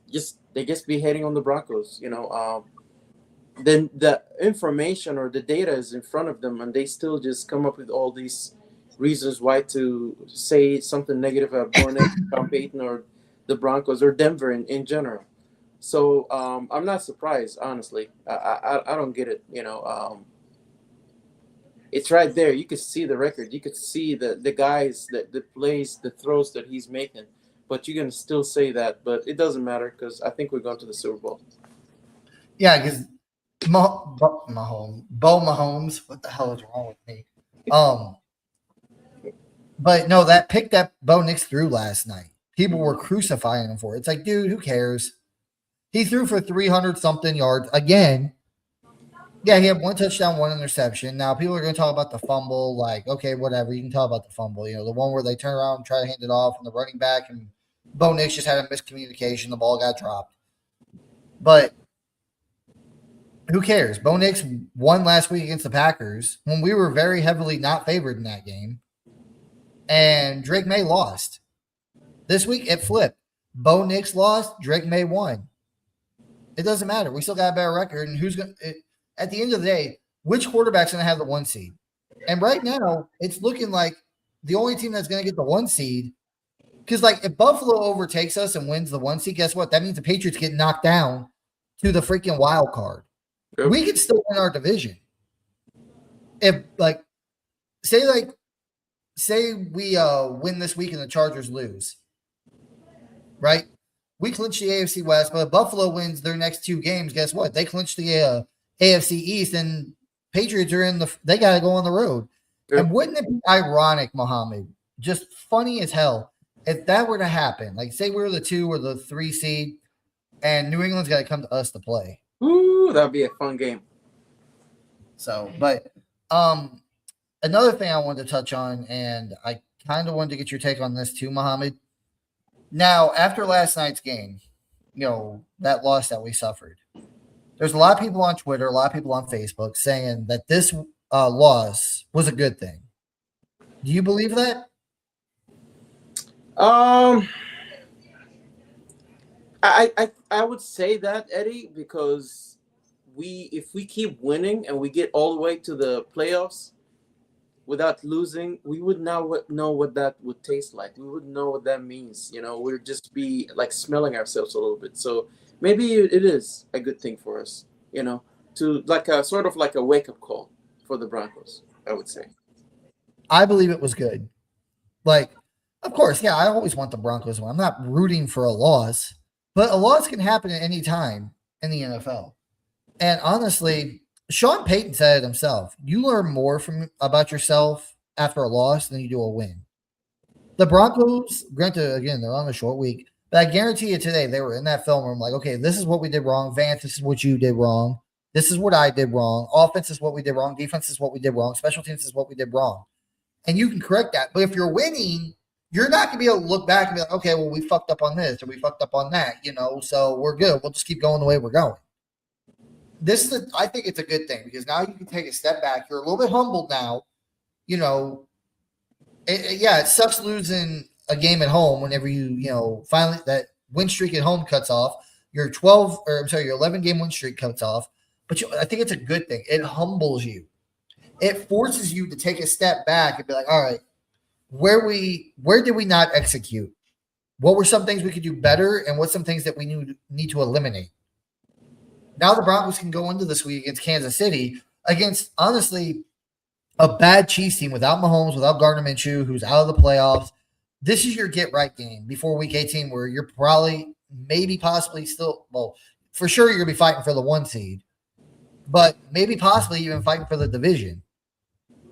be hating on the Broncos, Then the information or the data is in front of them, and they still just come up with all these reasons why to say something negative about Sean Payton or the Broncos or Denver in general. So I'm not surprised, honestly. I don't get it. It's right there. You could see the record. You could see the guys, the plays, the throws that he's making. But you're going to still say that. But it doesn't matter because I think we're going to the Super Bowl. Yeah, because Bo Mahomes, what the hell is wrong with me? But no, that pick that Bo Nix threw last night, people were crucifying him for it. It's like, dude, who cares? He threw for 300-something yards again. Yeah, he had 1 touchdown, 1 interception. Now, people are going to talk about the fumble. Like, okay, whatever. You can talk about the fumble. The one where they turn around and try to hand it off and the running back, and Bo Nix just had a miscommunication. The ball got dropped. But who cares? Bo Nix won last week against the Packers when we were very heavily not favored in that game. And Drake May lost. This week, it flipped. Bo Nix lost. Drake May won. It doesn't matter. We still got a better record. And who's going to – at the end of the day, which quarterback's going to have the 1 seed? And right now, it's looking like the only team that's going to get the 1 seed – because, if Buffalo overtakes us and wins the 1 seed, guess what? That means the Patriots get knocked down to the freaking wild card. Yep. We could still win our division. If, say we win this week and the Chargers lose, right? We clinch the AFC West, but if Buffalo wins their next 2 games, guess what? They clinch the AFC East, and Patriots are they got to go on the road. Yep. And wouldn't it be ironic, Mohammed, just funny as hell, if that were to happen? Like, say we're the 2 or the 3 seed, and New England's got to come to us to play. Ooh, that'd be a fun game. So, but another thing I wanted to touch on, and I kind of wanted to get your take on this too, Mohammed. Now, after last night's game, that loss that we suffered, there's a lot of people on Twitter, a lot of people on Facebook saying that this loss was a good thing. Do you believe that? I would say that, Eddie, because if we keep winning and we get all the way to the playoffs without losing, we would now know what that would taste like. We would know what that means. We'd just be like smelling ourselves a little bit. So maybe it is a good thing for us. To like a sort of like a wake up call for the Broncos, I would say. I believe it was good. Like, of course, yeah, I always want the Broncos to win. I'm not rooting for a loss, but a loss can happen at any time in the NFL. And honestly, Sean Payton said it himself. You learn more about yourself after a loss than you do a win. The Broncos, granted, again, they're on a short week, but I guarantee you today they were in that film room like, okay, this is what we did wrong. Vance, this is what you did wrong. This is what I did wrong. Offense is what we did wrong. Defense is what we did wrong. Special teams is what we did wrong. And you can correct that. But if you're winning, you're not going to be able to look back and be like, okay, well, we fucked up on this or we fucked up on that, so we're good. We'll just keep going the way we're going. I think it's a good thing because now you can take a step back. You're a little bit humbled now. It sucks losing a game at home whenever you finally that win streak at home cuts off. Your 11 game win streak cuts off. But I think it's a good thing. It humbles you. It forces you to take a step back and be like, all right, where did we not execute? What were some things we could do better, and what's some things that we need to eliminate? Now the Broncos can go into this week against Kansas City against, honestly, a bad Chiefs team without Mahomes, without Gardner Minshew, who's out of the playoffs. This is your get-right game before Week 18 where you're probably, maybe, possibly still, well, for sure you're going to be fighting for the 1 seed, but maybe possibly even fighting for the division.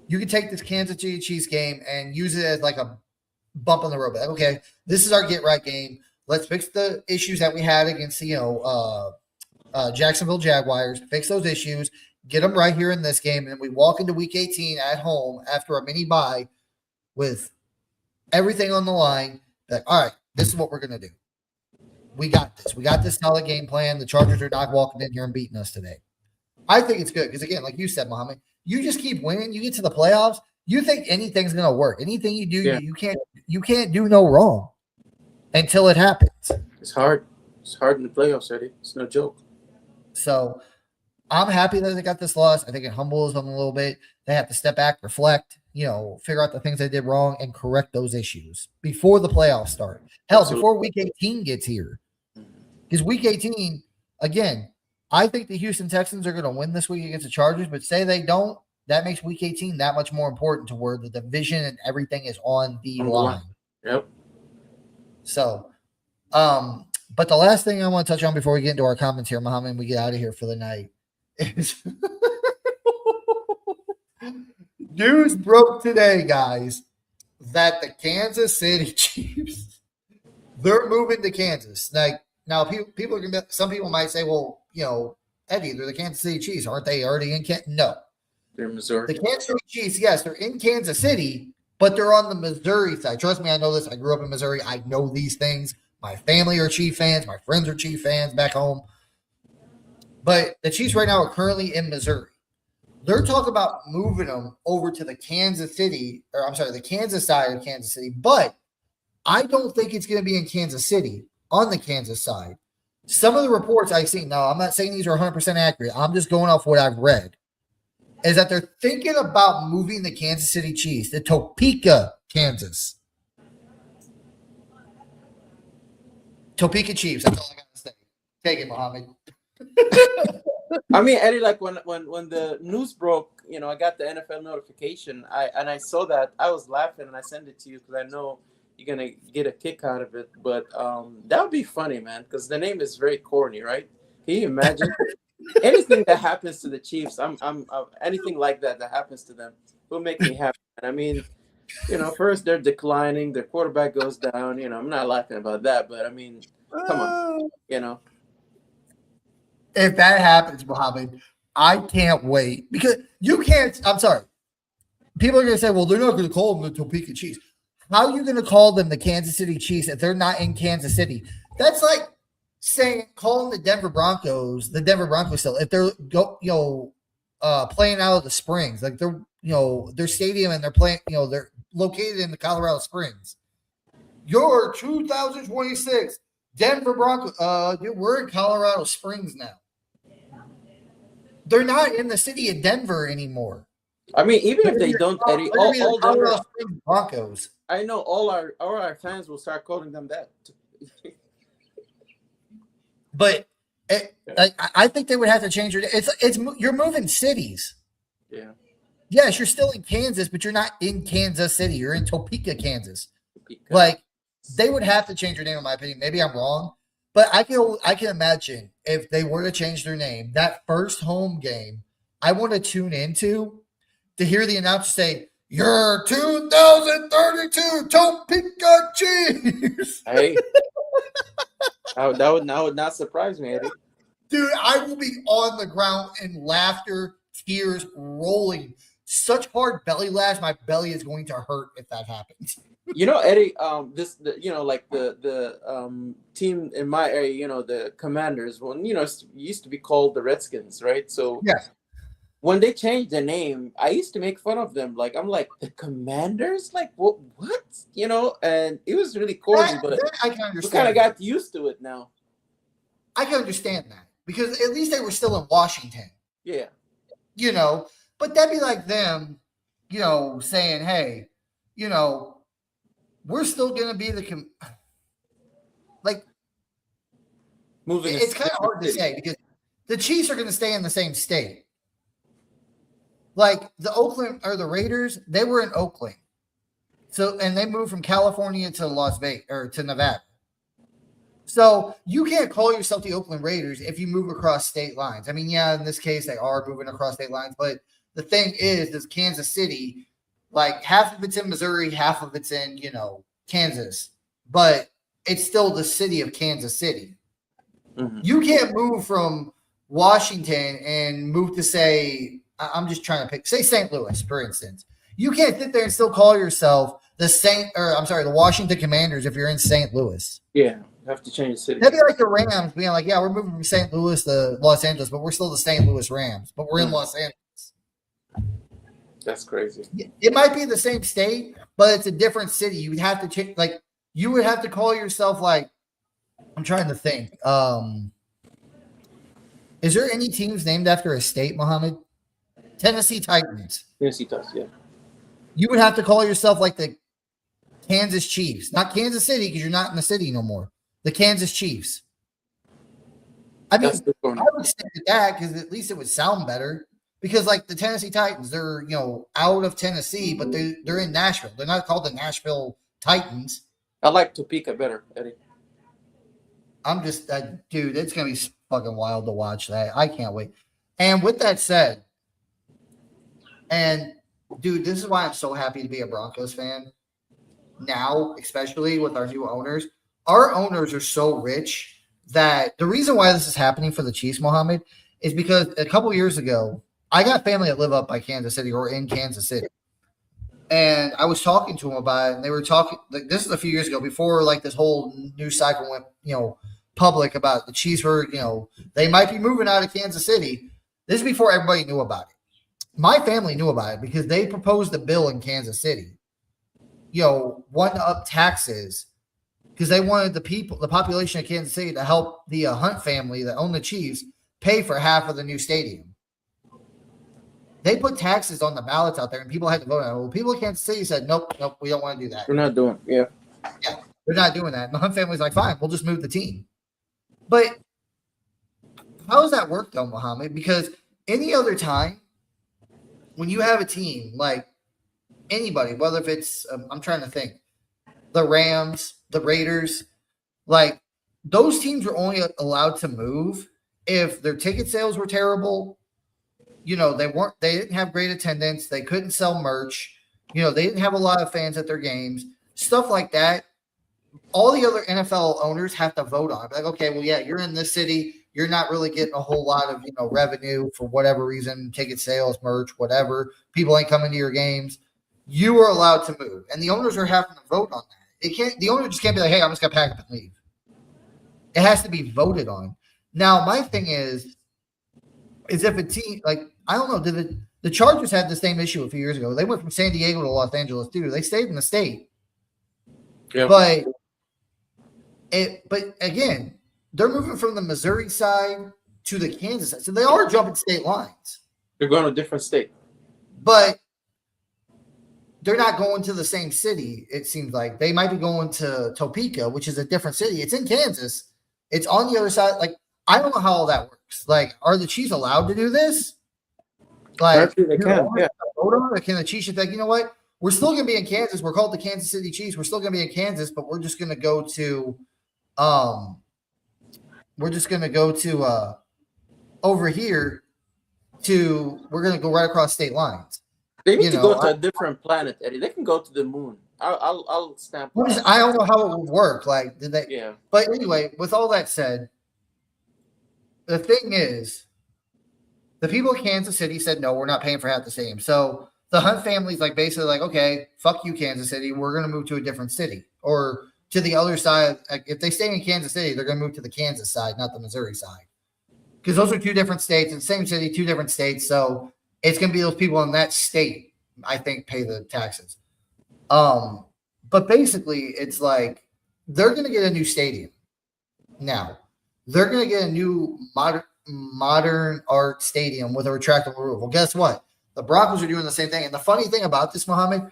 You can take this Kansas City Chiefs game and use it as like a bump on the road. Like, okay, this is our get-right game. Let's fix the issues that we had against Jacksonville Jaguars, fix those issues, get them right here in this game, and then we walk into Week 18 at home after a mini bye with everything on the line. Like, all right, this is what we're going to do. We got this. We got this solid game plan. The Chargers are not walking in here and beating us today. I think it's good because, again, like you said, Mohammed, you just keep winning. You get to the playoffs. You think anything's going to work. Anything you do, you can't do no wrong until it happens. It's hard. It's hard in the playoffs, Eddie. It's no joke. So I'm happy that they got this loss. I think it humbles them a little bit. They have to step back, reflect, figure out the things they did wrong and correct those issues before the playoffs start. Hell, before Week 18 gets here. Because Week 18, again, I think the Houston Texans are going to win this week against the Chargers, but say they don't, that makes Week 18 that much more important to where the division and everything is on the line. Yep. So, but the last thing I want to touch on before we get into our comments here, Mohammed, and we get out of here for the night, is news broke today, guys, that the Kansas City Chiefs, they're moving to Kansas. Now people are gonna. Some people might say, well, Eddie, they're the Kansas City Chiefs, aren't they already in Kansas? No, they're in Missouri. The Kansas City Chiefs, yes, they're in Kansas City, but they're on the Missouri side. Trust me, I know this. I grew up in Missouri. I know these things. My family are Chief fans. My friends are Chief fans back home. But the Chiefs right now are currently in Missouri. They're talking about moving them over to the Kansas side of Kansas City. But I don't think it's going to be in Kansas City on the Kansas side. Some of the reports I've seen, now I'm not saying these are 100% accurate. I'm just going off what I've read, is that they're thinking about moving the Kansas City Chiefs to Topeka, Kansas. Topeka Chiefs. That's all I got to say. Take it, Mohammed. I mean, Eddie, like when the news broke, I got the NFL notification. I saw that. I was laughing and I sent it to you because I know you're gonna get a kick out of it. But that would be funny, man, because the name is very corny, right? Can you imagine? Anything that happens to the Chiefs, I'm anything like that happens to them will make me happy. And I mean, first they're declining, their quarterback goes down. I'm not laughing about that, but I mean, come on, If that happens, Mohammed, I can't wait because you can't. I'm sorry. People are going to say, well, they're not going to call them the Topeka Chiefs. How are you going to call them the Kansas City Chiefs if they're not in Kansas City? That's like saying calling the Denver Broncos still if they're playing out of the Springs, like they're their stadium and they're playing they're located in the Colorado Springs. Your 2026 Denver Broncos. We're in Colorado Springs now. they're not in the city of Denver anymore. I mean, even if they don't, Eddie, They're gonna be the all Denver, Colorado Springs Broncos. I know all our fans will start calling them that. But I think they would have to change your. It's you're moving cities. Yeah. Yes, you're still in Kansas, but you're not in Kansas City. You're in Topeka, Kansas. Topeka. Like they would have to change their name, in my opinion. Maybe I'm wrong, but I can imagine if they were to change their name, that first home game, I want to tune into to hear the announcer say, "Your 2032 Topeka Chiefs." Hey, that would not surprise me, Eddie. Dude, I will be on the ground in laughter, tears rolling. Such hard belly laughs, my belly is going to hurt if that happens. You know, Eddie, like the team in my area, the Commanders, when used to be called the Redskins, right? So yes, when they changed the name, I used to make fun of them. Like I'm like the Commanders, like what? And it was really corny, but I can understand. We kind of got used to it now. I can understand that because at least they were still in Washington. Yeah. But that'd be like them, saying, "Hey, we're still going to be like." Moving. It's kind of hard to say because the Chiefs are going to stay in the same state. Like the Oakland or the Raiders, they were in Oakland, and they moved from California to Las Vegas or to Nevada. So you can't call yourself the Oakland Raiders if you move across state lines. I mean, yeah, in this case they are moving across state lines, but the thing is Kansas City, like half of it's in Missouri, half of it's in Kansas, but it's still the city of Kansas City. Mm-hmm. You can't move from Washington and move to say, I'm just trying to say St. Louis, for instance. You can't sit there and still call yourself the Washington Commanders if you're in St. Louis. Yeah, you have to change the city. That'd be like the Rams being like, yeah, we're moving from St. Louis to Los Angeles, but we're still the St. Louis Rams, but we're in Los Angeles. That's crazy. It might be the same state, but it's a different city. You would have to change, like you would have to call yourself like, I'm trying to think. Is there any teams named after a state, Mohammed? Tennessee Titans. Tennessee Titans, yeah. You would have to call yourself like the Kansas Chiefs, not Kansas City because you're not in the city no more. The Kansas Chiefs. I mean, I would stick to that because at least it would sound better. Because like the Tennessee Titans, they're out of Tennessee, but they're in Nashville. They're not called the Nashville Titans. I like Topeka better, Eddie. I'm just dude. It's gonna be fucking wild to watch that. I can't wait. And with that said, and dude, this is why I'm so happy to be a Broncos fan now, especially with our new owners. Our owners are so rich that the reason why this is happening for the Chiefs, Mohammed, is because a couple years ago, I got family that live up by Kansas City or in Kansas City. And I was talking to them about it, and they were talking like this is a few years ago before like this whole news cycle went, public about the Chiefs were, they might be moving out of Kansas City. This is before everybody knew about it. My family knew about it because they proposed a bill in Kansas City, wanting to up taxes because they wanted the population of Kansas City to help the Hunt family that owned the Chiefs pay for half of the new stadium. They put taxes on the ballots out there, and people had to vote on it. Well, people in Kansas City said, nope, we don't want to do that. We're not doing it. Yeah, they're not doing that. And the Hunt family's like, fine, we'll just move the team. But how does that work, though, Mohammed? Because any other time, when you have a team, like anybody, whether if it's, I'm trying to think, the Rams, the Raiders, like those teams were only allowed to move if their ticket sales were terrible. They didn't have great attendance. They couldn't sell merch. They didn't have a lot of fans at their games, stuff like that. All the other NFL owners have to vote on it. Like, okay, well, yeah, you're in this city. You're not really getting a whole lot of, revenue for whatever reason, ticket sales, merch, whatever. People ain't coming to your games. You are allowed to move. And the owners are having to vote on that. The owner just can't be like, hey, I'm just going to pack up and leave. It has to be voted on. Now, my thing is if a team, like, I don't know, did the Chargers had the same issue a few years ago. They went from San Diego to Los Angeles, too. They stayed in the state. Yep. But again, they're moving from the Missouri side to the Kansas side. So they are jumping state lines. They're going to a different state. But they're not going to the same city, it seems like. They might be going to Topeka, which is a different city. It's in Kansas. It's on the other side. Like, I don't know how all that works. Like, are the Chiefs allowed to do this? Like, They can, yeah. Or can the Chiefs just like, you know what? We're still going to be in Kansas. We're called the Kansas City Chiefs. We're still going to be in Kansas, but we're just going to go to over here we're going to go right across state lines. They need to go to a different planet, Eddie. They can go to the moon. I'll stamp. I don't know how it would work. Like, did they? Yeah. But anyway, with all that said, the thing is, the people of Kansas City said no, we're not paying for half the stadium. So the Hunt family's like basically like, okay, fuck you, Kansas City. We're gonna move to a different city or to the other side. Like, if they stay in Kansas City, they're gonna move to the Kansas side, not the Missouri side, because those are two different states in the same city, two different states. So it's gonna be those people in that state, I think, pay the taxes. But basically, it's like they're going to get a new stadium. Now, they're going to get a new modern art stadium with a retractable roof. Well, guess what? The Broncos are doing the same thing. And the funny thing about this, Mohammed,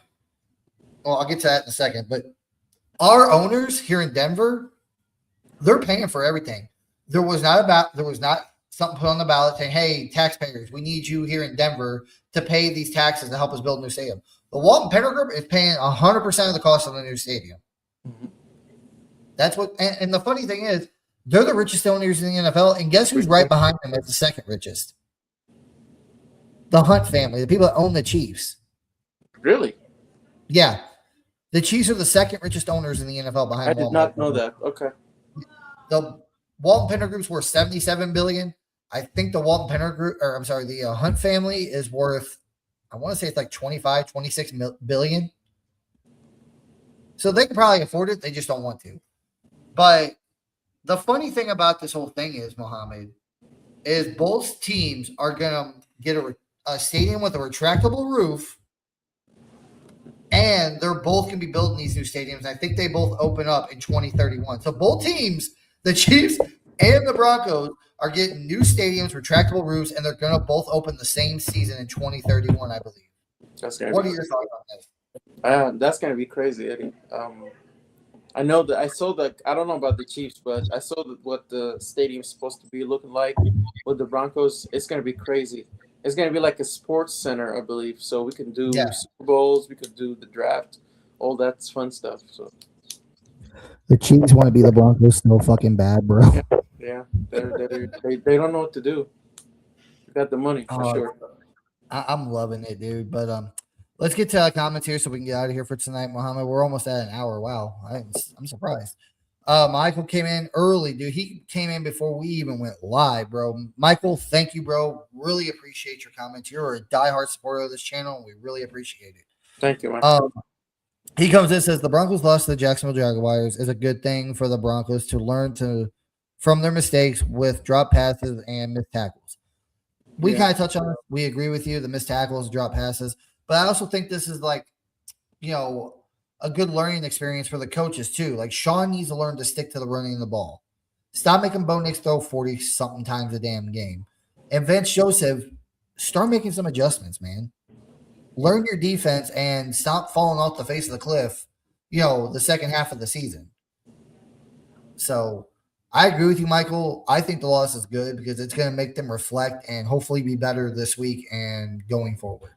well, I'll get to that in a second, but our owners here in Denver, they're paying for everything. There was not something put on the ballot saying, hey, taxpayers, we need you here in Denver to pay these taxes to help us build a new stadium. The Walton Penner Group is paying 100% of the cost of the new stadium. Mm-hmm. That's what, and the funny thing is, they're the richest owners in the NFL, and guess who's right behind them as the second richest? The Hunt family, the people that own the Chiefs. Really? Yeah. The Chiefs are the second richest owners in the NFL behind I did not know that. Okay. The Walton Penner Group's worth $77 billion. I think the Walton Penner Group, the Hunt family is worth, I want to say it's like 26 billion. So they can probably afford it. They just don't want to. But the funny thing about this whole thing is, Mohammed, is both teams are going to get a stadium with a retractable roof, and they're both going to be building these new stadiums. I think they both open up in 2031. So both teams, the Chiefs and the Broncos, are getting new stadiums, retractable roofs, and they're going to both open the same season in 2031, I believe. What are your thoughts on this? That's going to be crazy, Eddie. I know that I saw that. I don't know about the Chiefs, but I saw what the stadium's supposed to be looking like with the Broncos. It's going to be crazy. It's going to be like a sports center, I believe. So we can do Super Bowls, we could do the draft, all that fun stuff. So the Chiefs want to be the Broncos so fucking bad, bro. Yeah, they don't know what to do. They got the money for sure. I'm loving it, dude. But let's get to comments here so we can get out of here for tonight, Mohammed. We're almost at an hour. Wow, I'm surprised. Michael came in early, dude. He came in before we even went live, bro. Michael, thank you, bro. Really appreciate your comments. You're a diehard supporter of this channel, and we really appreciate it. Thank you, Michael. He comes in and says the Broncos lost to the Jacksonville Jaguars is a good thing for the Broncos to learn from their mistakes with drop passes and missed tackles. We kind of touch on it. We agree with you, the missed tackles, drop passes. But I also think this is like, a good learning experience for the coaches too. Like Sean needs to learn to stick to the running of the ball. Stop making Bo Nix throw 40-something times a damn game. And Vince Joseph, start making some adjustments, man. Learn your defense and stop falling off the face of the cliff, the second half of the season. So I agree with you, Michael. I think the loss is good because it's going to make them reflect and hopefully be better this week and going forward.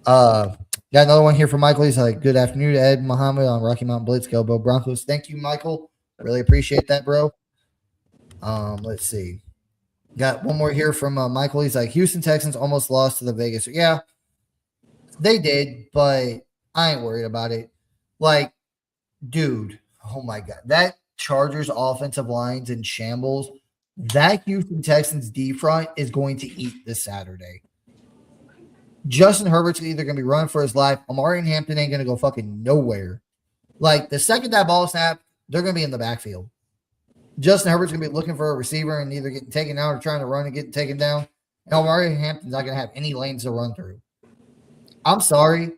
Got another one here from Michael. He's like, good afternoon, Ed Muhammad on Rocky Mountain Blitz. Go, Bo Broncos. Thank you, Michael. Really appreciate that, bro. Let's see. Got one more here from Michael. He's like, Houston Texans almost lost to the Vegas. Yeah, they did, but I ain't worried about it. Like, dude, oh my God. That Chargers offensive line's in shambles. That Houston Texans D front is going to eat this Saturday. Justin Herbert's either going to be running for his life. Amari and Hampton ain't going to go fucking nowhere. Like, the second that ball snap, they're going to be in the backfield. Justin Herbert's going to be looking for a receiver and either getting taken out or trying to run and getting taken down. And Amari and Hampton's not going to have any lanes to run through. I'm sorry.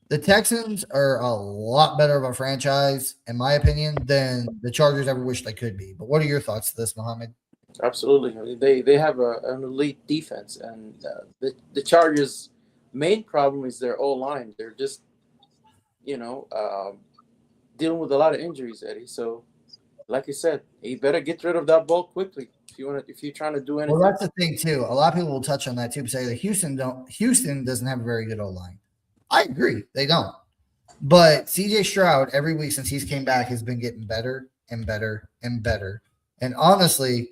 The Texans are a lot better of a franchise, in my opinion, than the Chargers ever wished they could be. But what are your thoughts to this, Mohammed? Absolutely. I mean, they have an elite defense, and the Chargers' main problem is their O line. They're just you know dealing with a lot of injuries, Eddie. So, like you said, you better get rid of that ball quickly if you're trying to do Well, anything. that's the thing too. A lot of people will touch on that too, say that Houston doesn't have a very good O line. I agree, they don't. But CJ Stroud, every week since he's came back, has been getting better and better and better. And honestly,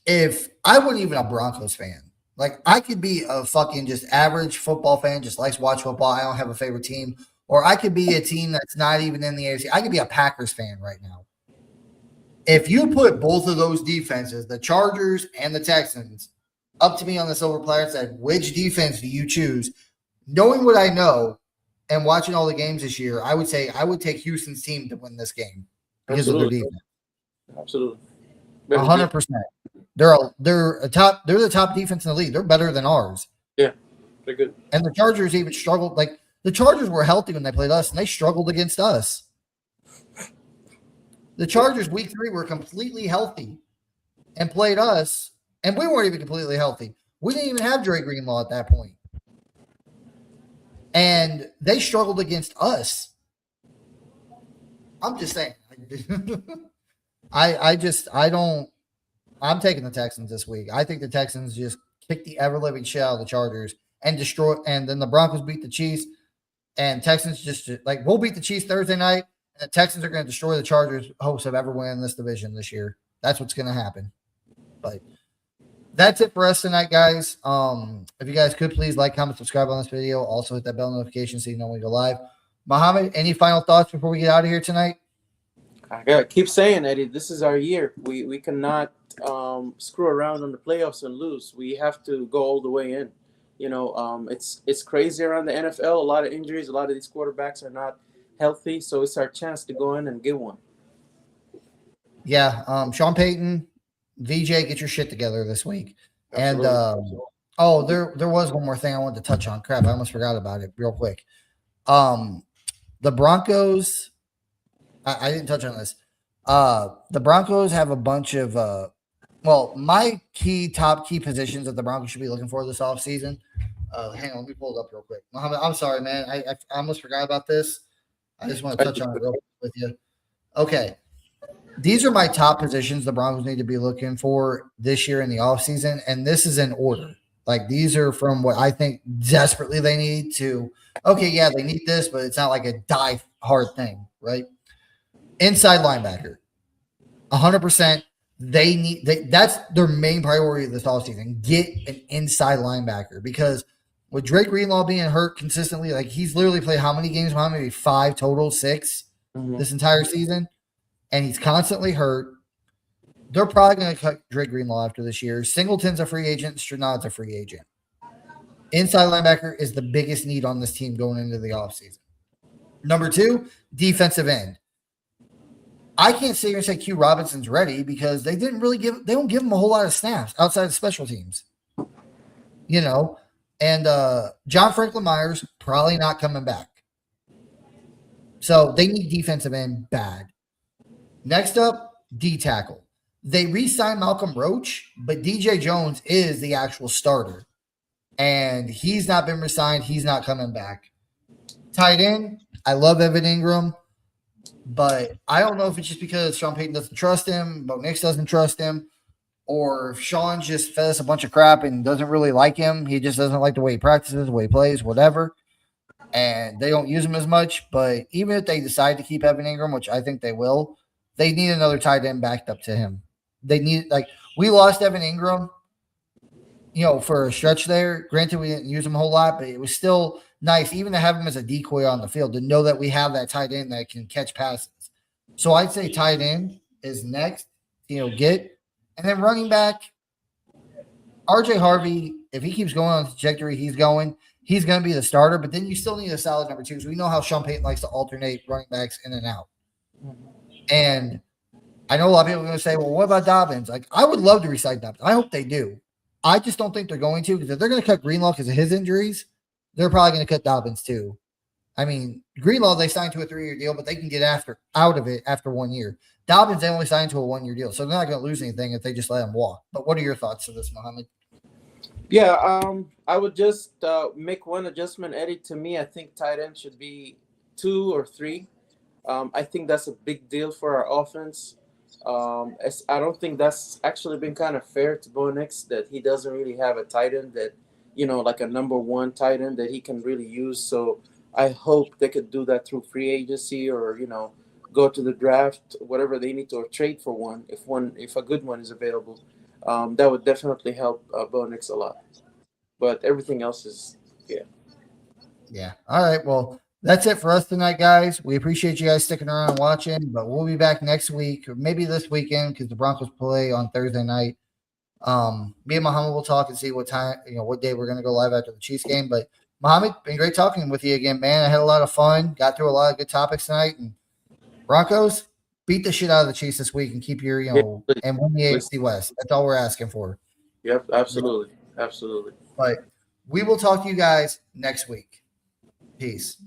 if I wasn't even a Broncos fan, like I could be a fucking just average football fan, just likes to watch football. I don't have a favorite team, or I could be a team that's not even in the AFC. I could be a Packers fan right now. If you put both of those defenses, the Chargers and the Texans, up to me on the silver platter and said, which defense do you choose? Knowing what I know and watching all the games this year, I would say I would take Houston's team to win this game because of their Absolutely, defense. absolutely. Better 100%. They're the top defense in the league. They're better than ours. Yeah, they're good. And the Chargers even struggled. Like the Chargers were healthy when they played us, and they struggled against us. The Chargers week 3 were completely healthy and played us, and we weren't even completely healthy. We didn't even have Dre Greenlaw at that point. And they struggled against us. I'm just saying. I'm taking the Texans this week. I think the Texans just kick the ever living shit out of the Chargers and destroy. And then the Broncos beat the Chiefs, and Texans just like we'll beat the Chiefs Thursday night, and the Texans are going to destroy the Chargers' hopes of ever winning this division this year. That's what's going to happen. But that's it for us tonight, guys. If you guys could please like, comment, subscribe on this video. Also hit that bell notification so you know when we go live. Muhammad, any final thoughts before we get out of here tonight? I gotta keep saying, Eddie, this is our year. We cannot screw around on the playoffs and lose. We have to go all the way in. It's crazy around the NFL. A lot of injuries. A lot of these quarterbacks are not healthy, so it's our chance to go in and get one. Yeah, Sean Payton, VJ, get your shit together this week. Absolutely. And there was one more thing I wanted to touch on. Crap, I almost forgot about it real quick. The Broncos. I didn't touch on this. The Broncos have a bunch of my top key positions that the Broncos should be looking for this offseason. Hang on, let me pull it up real quick. Muhammad, I'm sorry, man. I almost forgot about this. I just want to touch on it real quick with you. Okay. These are my top positions the Broncos need to be looking for this year in the offseason, and this is in order. Like, these are from what I think desperately they need to. Okay, yeah, they need this, but it's not like a die hard thing, right? Inside linebacker, 100%. That's their main priority this offseason. Get an inside linebacker because with Drake Greenlaw being hurt consistently, like he's literally played how many games? Maybe 5 total, 6 this entire season, and he's constantly hurt. They're probably going to cut Drake Greenlaw after this year. Singleton's a free agent. Stranad's a free agent. Inside linebacker is the biggest need on this team going into the offseason. Number 2, defensive end. I can't sit here and say Q Robinson's ready because they don't give him a whole lot of snaps outside of special teams. And John Franklin Myers probably not coming back. So they need defensive end bad. Next up, D tackle. They re-signed Malcolm Roach, but DJ Jones is the actual starter. And he's not been re-signed. He's not coming back. Tight end, I love Evan Ingram. But I don't know if it's just because Sean Payton doesn't trust him, Bo Nix doesn't trust him, or if Sean just fed us a bunch of crap and doesn't really like him. He just doesn't like the way he practices, the way he plays, whatever. And they don't use him as much. But even if they decide to keep Evan Ingram, which I think they will, they need another tight end backed up to him. They need, we lost Evan Ingram, for a stretch there. Granted, we didn't use him a whole lot, but it was still nice even to have him as a decoy on the field, to know that we have that tight end that can catch passes. So I'd say tight end is next, get. And then running back, RJ Harvey, if he keeps going on the trajectory he's going to be the starter, but then you still need a solid number 2. So we know how Sean Payton likes to alternate running backs in and out. And I know a lot of people are going to say, well, what about Dobbins? Like, I would love to re-sign Dobbins. I hope they do. I just don't think they're going to, because if they're going to cut Greenlaw because of his injuries, they're probably going to cut Dobbins too. I mean, Greenlaw, they signed to a 3-year deal, but they can get out of it after 1 year. Dobbins, they only signed to a 1-year deal, so they're not going to lose anything if they just let him walk. But what are your thoughts on this, Mohammed? Yeah, I would just make one adjustment, Eddie. To me, I think tight end should be 2 or 3. I think that's a big deal for our offense. I don't think that's actually been kind of fair to Bo Nix that he doesn't really have a tight end that, like a number one tight end that he can really use. So I hope they could do that through free agency or go to the draft, whatever they need to, or trade for one if a good one is available. That would definitely help Bo Nix a lot. But everything else is, yeah. Yeah. All right. Well, that's it for us tonight, guys. We appreciate you guys sticking around and watching, but we'll be back next week or maybe this weekend because the Broncos play on Thursday night. Me and Muhammad will talk and see what time, what day we're going to go live after the Chiefs game. But Muhammad, been great talking with you again, man. I had a lot of fun, got through a lot of good topics tonight. And Broncos, beat the shit out of the Chiefs this week and keep your, Yeah, please, and win the please. AFC West. That's all we're asking for. Yep, absolutely. Absolutely. But we will talk to you guys next week. Peace.